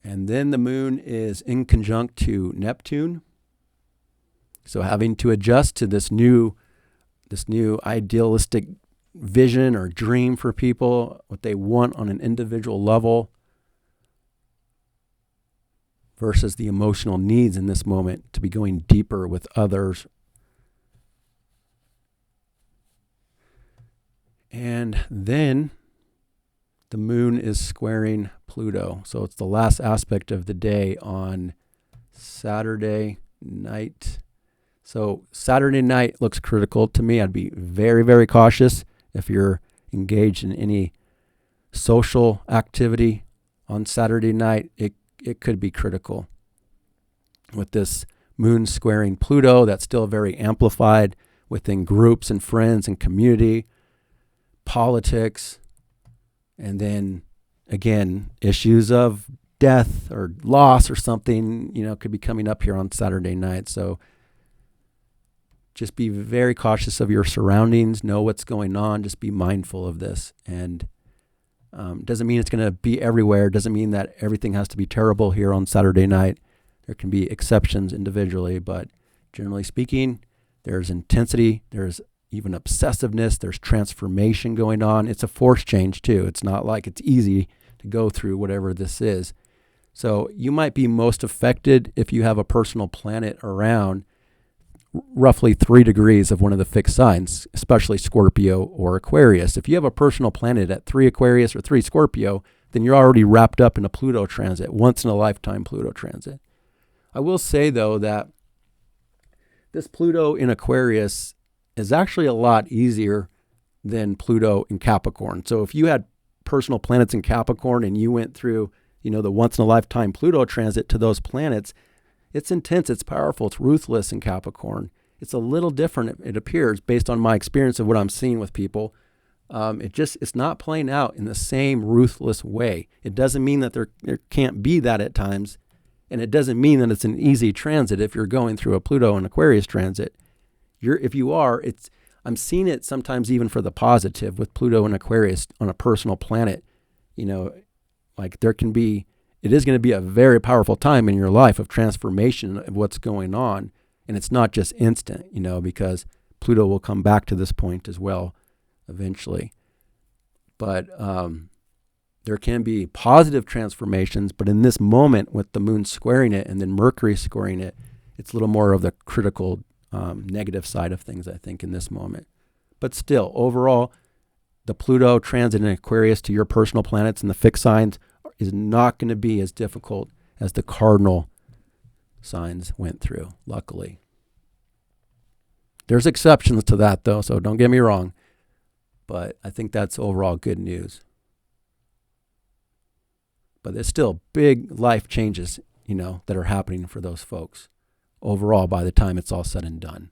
And then the moon is in conjunct to Neptune. So having to adjust to this new idealistic vision or dream for people, what they want on an individual level, versus the emotional needs in this moment to be going deeper with others. And then the moon is squaring Pluto. So it's the last aspect of the day on Saturday night. So Saturday night looks critical to me. I'd be very, very cautious if you're engaged in any social activity on Saturday night. It could be critical. with this moon squaring Pluto, that's still very amplified within groups and friends and community, politics, and then again, issues of death or loss or something, could be coming up here on Saturday night. So just be very cautious of your surroundings, know what's going on, just be mindful of this. And doesn't mean it's going to be everywhere, doesn't mean that everything has to be terrible here on Saturday night. There can be exceptions individually, but generally speaking, there's intensity, there's even obsessiveness, there's transformation going on. It's a force change too. It's not like it's easy to go through whatever this is. So you might be most affected if you have a personal planet around roughly 3 degrees of one of the fixed signs, especially Scorpio or Aquarius. If you have a personal planet at 3 Aquarius or 3 Scorpio, then you're already wrapped up in a Pluto transit, once in a lifetime Pluto transit. I will say though that this Pluto in Aquarius is actually a lot easier than Pluto in Capricorn. So if you had personal planets in Capricorn and you went through, the once in a lifetime Pluto transit to those planets, it's intense, it's powerful, it's ruthless in Capricorn. It's a little different, it appears, based on my experience of what I'm seeing with people. It's not playing out in the same ruthless way. It doesn't mean that there can't be that at times, and it doesn't mean that it's an easy transit if you're going through a Pluto and Aquarius transit. I'm seeing it sometimes even for the positive with Pluto and Aquarius on a personal planet. It is going to be a very powerful time in your life of transformation of what's going on. And it's not just instant, because Pluto will come back to this point as well eventually. But there can be positive transformations, but in this moment with the moon squaring it and then Mercury squaring it, it's a little more of the critical negative side of things, I think, in this moment. But still, overall, the Pluto transit in Aquarius to your personal planets and the fixed signs is not going to be as difficult as the cardinal signs went through, luckily. There's exceptions to that, though, so don't get me wrong. But I think that's overall good news. But there's still big life changes, that are happening for those folks overall by the time it's all said and done.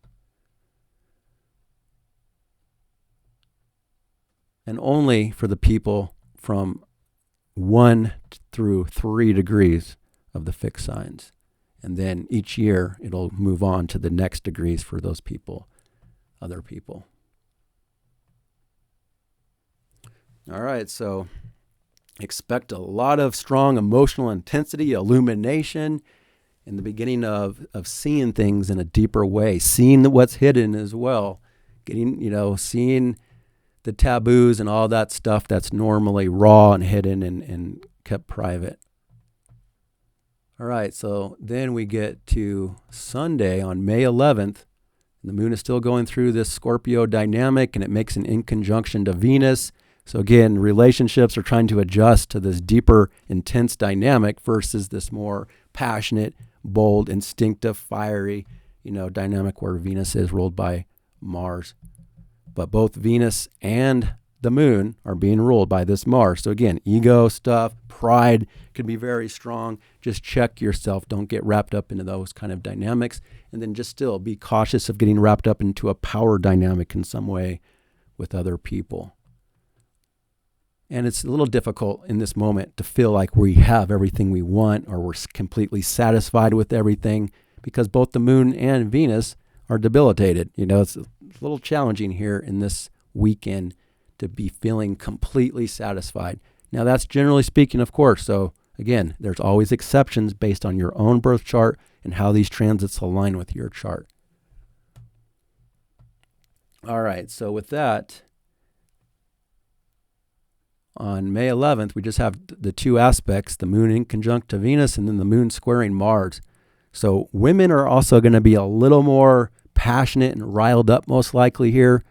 And only for the people from 1 through 3 degrees of the fixed signs. And then each year it'll move on to the next degrees for those people, other people. All right, so expect a lot of strong emotional intensity, illumination, in the beginning of seeing things in a deeper way, seeing what's hidden as well, seeing the taboos and all that stuff that's normally raw and hidden and kept private. All right, so then we get to Sunday on May 11th. The moon is still going through this Scorpio dynamic, and it makes an inconjunction to Venus. So again, relationships are trying to adjust to this deeper, intense dynamic versus this more passionate, bold, instinctive, fiery, dynamic where Venus is ruled by Mars. But both Venus and the moon are being ruled by this Mars. So again, ego stuff, pride can be very strong. Just check yourself. Don't get wrapped up into those kind of dynamics. And then just still be cautious of getting wrapped up into a power dynamic in some way with other people. And it's a little difficult in this moment to feel like we have everything we want or we're completely satisfied with everything because both the moon and Venus are debilitated. It's a little challenging here in this weekend to be feeling completely satisfied. Now, that's generally speaking, of course. So again, there's always exceptions based on your own birth chart and how these transits align with your chart. All right, so with that, on May 11th, we just have the two aspects, the moon in conjunct to Venus and then the moon squaring Mars. So women are also going to be a little more passionate and riled up most likely here,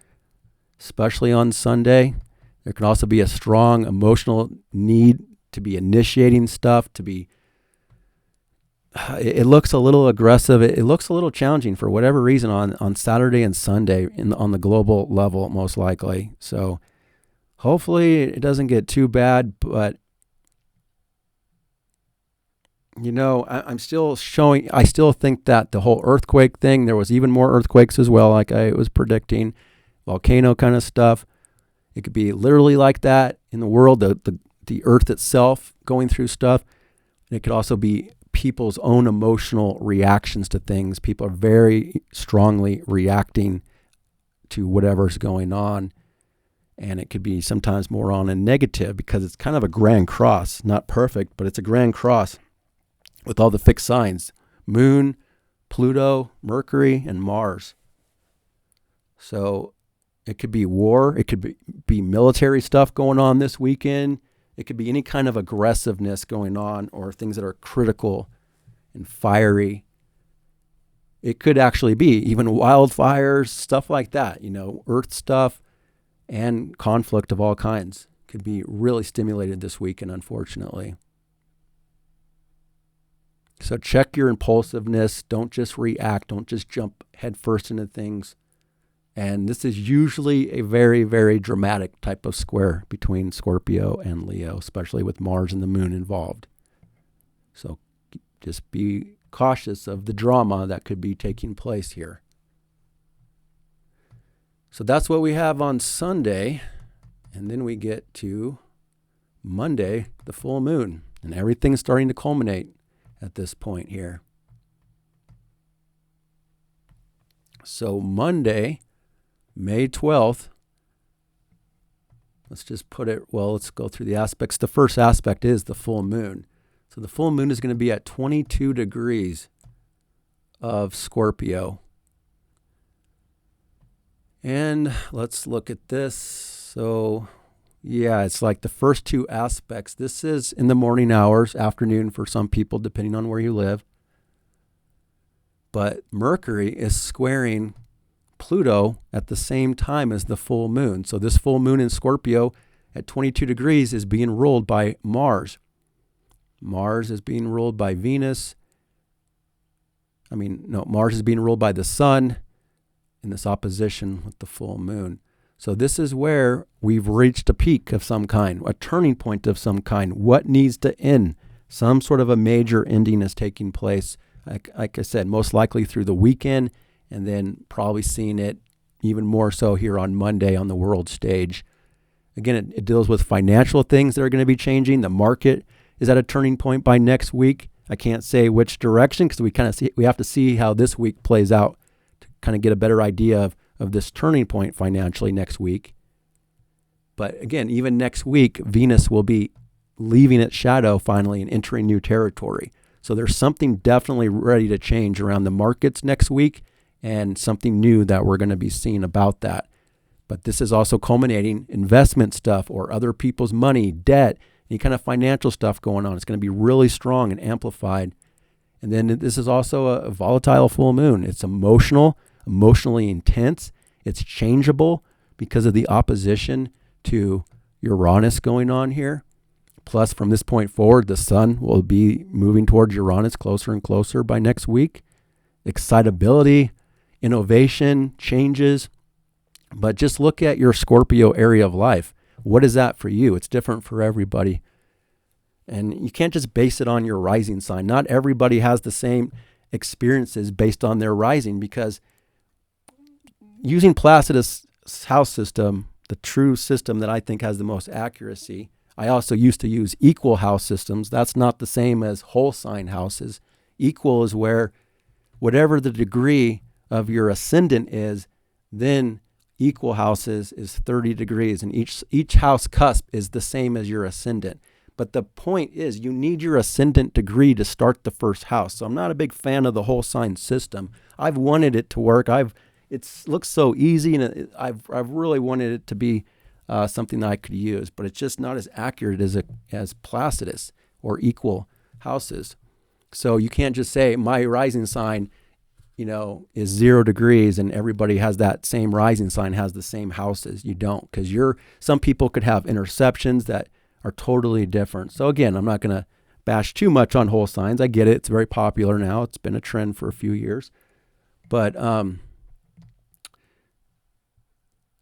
especially on Sunday. There can also be a strong emotional need to be initiating stuff, it looks a little aggressive. It looks a little challenging for whatever reason on Saturday and Sunday on the global level, most likely. So hopefully it doesn't get too bad, but I'm still showing, I still think that the whole earthquake thing, there was even more earthquakes as well, like I was predicting, volcano kind of stuff. It could be literally like that in the world, the earth itself going through stuff. And it could also be people's own emotional reactions to things. People are very strongly reacting to whatever's going on. And it could be sometimes more on a negative because it's kind of a grand cross, not perfect, but it's a grand cross with all the fixed signs: Moon, Pluto, Mercury, and Mars. So it could be war. It could be military stuff going on this weekend. It could be any kind of aggressiveness going on or things that are critical and fiery. It could actually be even wildfires, stuff like that, earth stuff and conflict of all kinds could be really stimulated this weekend, unfortunately. So check your impulsiveness. Don't just react. Don't just jump headfirst into things. And this is usually a very, very dramatic type of square between Scorpio and Leo, especially with Mars and the Moon involved. So just be cautious of the drama that could be taking place here. So that's what we have on Sunday. And then we get to Monday, the full moon. And everything's starting to culminate at this point here. So Monday, May 12th, let's go through the aspects. The first aspect is the full moon. So the full moon is going to be at 22 degrees of Scorpio. And let's look at this. So it's like the first two aspects. This is in the morning hours, afternoon for some people, depending on where you live. But Mercury is squaring Pluto at the same time as the full moon. So this full moon in Scorpio at 22 degrees is being ruled by Mars. Mars is being ruled by Venus. Mars is being ruled by the sun in this opposition with the full moon. So this is where we've reached a peak of some kind, a turning point of some kind. What needs to end? Some sort of a major ending is taking place, like I said, most likely through the weekend, and then probably seeing it even more so here on Monday on the world stage. Again, it deals with financial things that are going to be changing. The market is at a turning point by next week. I can't say which direction because we have to see how this week plays out to kind of get a better idea of this turning point financially next week. But again, even next week, Venus will be leaving its shadow finally and entering new territory. So there's something definitely ready to change around the markets next week, and something new that we're going to be seeing about that. But this is also culminating investment stuff or other people's money, debt, any kind of financial stuff going on. It's going to be really strong and amplified. And then this is also a volatile full moon. It's emotionally intense. It's changeable because of the opposition to Uranus going on here. Plus, from this point forward, the sun will be moving towards Uranus closer and closer by next week. Excitability, innovation, changes. But just look at your Scorpio area of life. What is that for you? It's different for everybody. And you can't just base it on your rising sign. Not everybody has the same experiences based on their rising, because using Placidus' house system, the true system that I think has the most accuracy, I also used to use equal house systems. That's not the same as whole sign houses. Equal is where whatever the degree of your ascendant is, then equal houses is 30 degrees, and each house cusp is the same as your ascendant. But the point is, you need your ascendant degree to start the first house. So I'm not a big fan of the whole sign system. I've wanted it to work. It looks so easy, and I've really wanted it to be something that I could use, but it's just not as accurate as Placidus or equal houses. So you can't just say my rising sign, is 0 degrees and everybody has that same rising sign, has the same houses. You don't, because some people could have interceptions that are totally different. So again, I'm not going to bash too much on whole signs. I get it. It's very popular now. It's been a trend for a few years. But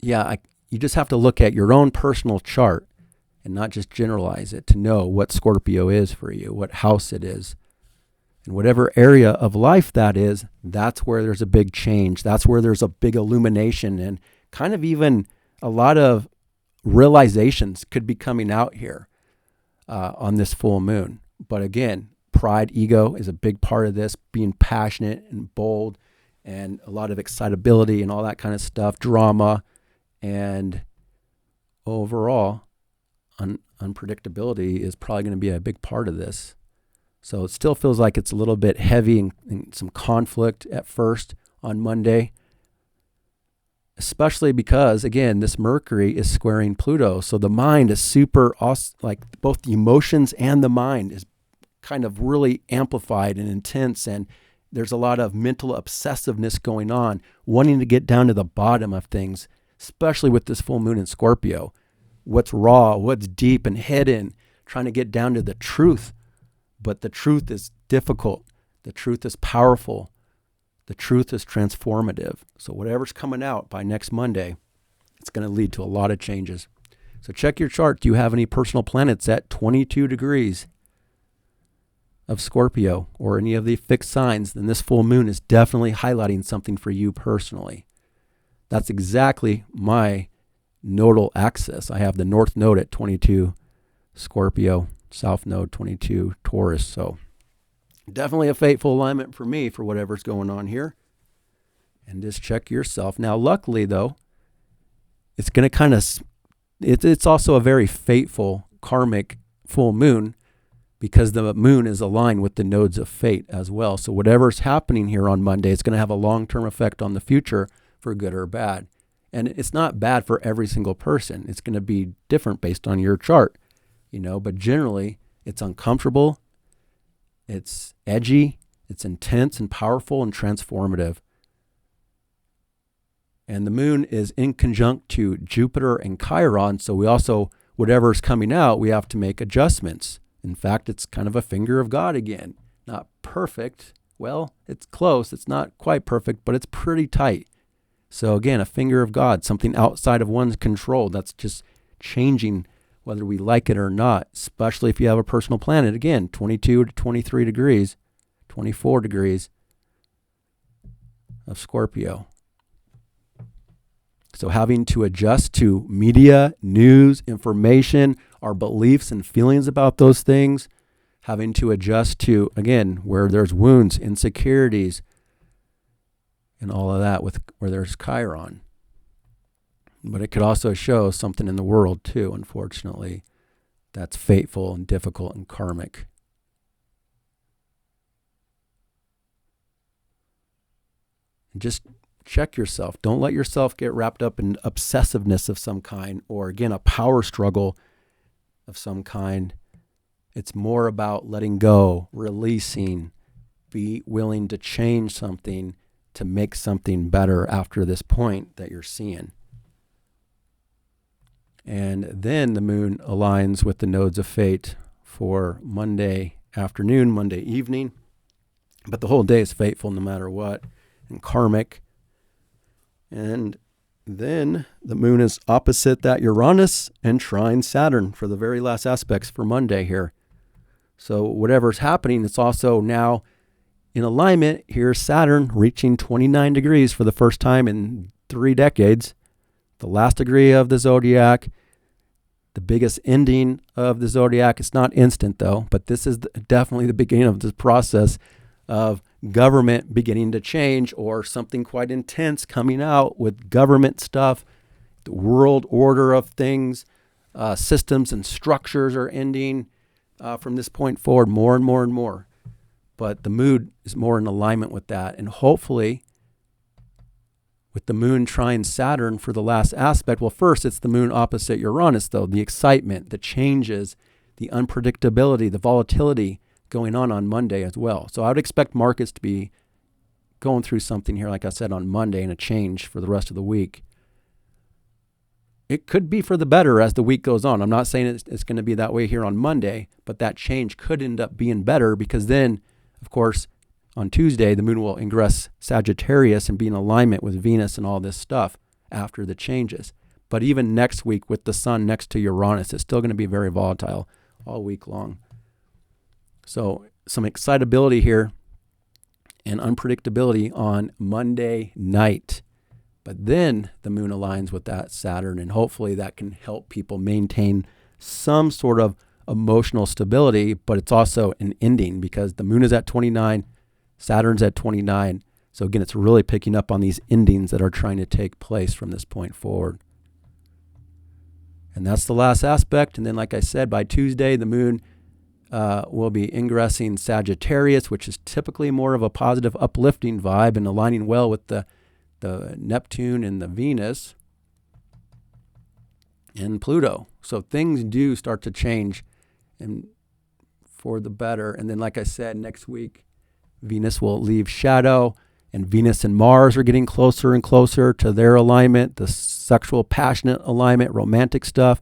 you just have to look at your own personal chart and not just generalize it to know what Scorpio is for you, what house it is. And whatever area of life that is, that's where there's a big change. That's where there's a big illumination, and kind of even a lot of realizations could be coming out here on this full moon. But again, pride, ego is a big part of this, being passionate and bold and a lot of excitability and all that kind of stuff, drama, and overall unpredictability is probably going to be a big part of this. So it still feels like it's a little bit heavy and some conflict at first on Monday, especially because, again, this Mercury is squaring Pluto. So the mind is super, like both the emotions and the mind is kind of really amplified and intense. And there's a lot of mental obsessiveness going on, wanting to get down to the bottom of things, especially with this full moon in Scorpio. What's raw, what's deep and hidden, trying to get down to the truth. But the truth is difficult. The truth is powerful. The truth is transformative. So whatever's coming out by next Monday, it's going to lead to a lot of changes. So check your chart. Do you have any personal planets at 22 degrees of Scorpio or any of the fixed signs? Then this full moon is definitely highlighting something for you personally. That's exactly my nodal axis. I have the North Node at 22 Scorpio, South Node 22 Taurus. So definitely a fateful alignment for me for whatever's going on here. And just check yourself. Now, luckily, though, it's going to kind of, it's also a very fateful karmic full moon because the moon is aligned with the nodes of fate as well. So whatever's happening here on Monday, it's going to have a long-term effect on the future for good or bad. And it's not bad for every single person. It's going to be different based on your chart, but generally it's uncomfortable, it's edgy, it's intense and powerful and transformative. And the moon is in conjunct to Jupiter and Chiron, so we also, whatever's coming out, we have to make adjustments. In fact, it's kind of a finger of God again. Not perfect. Well, it's close. It's not quite perfect, but it's pretty tight. So again, a finger of God, something outside of one's control that's just changing whether we like it or not, especially if you have a personal planet. Again, 22 to 23 degrees, 24 degrees of Scorpio. So having to adjust to media, news, information, our beliefs and feelings about those things, having to adjust to, again, where there's wounds, insecurities, and all of that with where there's Chiron. But it could also show something in the world too, unfortunately, that's fateful and difficult and karmic. And just check yourself. Don't let yourself get wrapped up in obsessiveness of some kind or, again, a power struggle of some kind. It's more about letting go, releasing, be willing to change something to make something better after this point that you're seeing. And then the moon aligns with the nodes of fate for Monday afternoon, Monday evening. But the whole day is fateful no matter what, and karmic. And then the moon is opposite that Uranus and trine Saturn for the very last aspects for Monday here. So whatever's happening, it's also now in alignment. Here's Saturn reaching 29 degrees for the first time in 3 decades. The last degree of the zodiac, the biggest ending of the zodiac. It's not instant though, but this is definitely the beginning of this process of government beginning to change or something quite intense coming out with government stuff. The world order of things, systems and structures are ending from this point forward more and more and more. But the mood is more in alignment with that. And hopefully, with the moon trine Saturn for the last aspect, well, first it's the moon opposite Uranus, though. The excitement, the changes, the unpredictability, the volatility going on Monday as well. So I would expect markets to be going through something here, like I said, on Monday, and a change for the rest of the week. It could be for the better as the week goes on. I'm not saying it's going to be that way here on Monday, but that change could end up being better because then, of course, on Tuesday, the moon will ingress Sagittarius and be in alignment with Venus and all this stuff after the changes. But even next week with the sun next to Uranus, it's still going to be very volatile all week long. So some excitability here and unpredictability on Monday night. But then the moon aligns with that Saturn, and hopefully that can help people maintain some sort of emotional stability, but it's also an ending because the moon is at 29, Saturn's at 29. So again, it's really picking up on these endings that are trying to take place from this point forward. And that's the last aspect. And then, like I said, by Tuesday, the moon will be ingressing Sagittarius, which is typically more of a positive, uplifting vibe and aligning well with the Neptune and the Venus and Pluto. So things do start to change and for the better. And then, like I said, next week, Venus will leave shadow, and Venus and Mars are getting closer and closer to their alignment, the sexual, passionate alignment, romantic stuff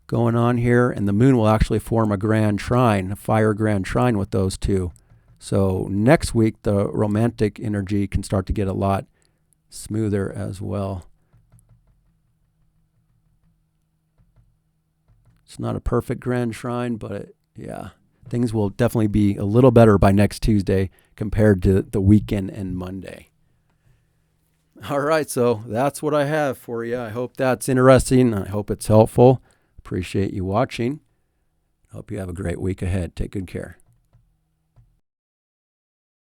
going on here. And the moon will actually form a grand trine, a fire grand trine with those two. So next week, the romantic energy can start to get a lot smoother as well. It's not a perfect grand trine, but things will definitely be a little better by next Tuesday compared to the weekend and Monday. All right, so that's what I have for you. I hope that's interesting. I hope it's helpful. Appreciate you watching. Hope you have a great week ahead. Take good care.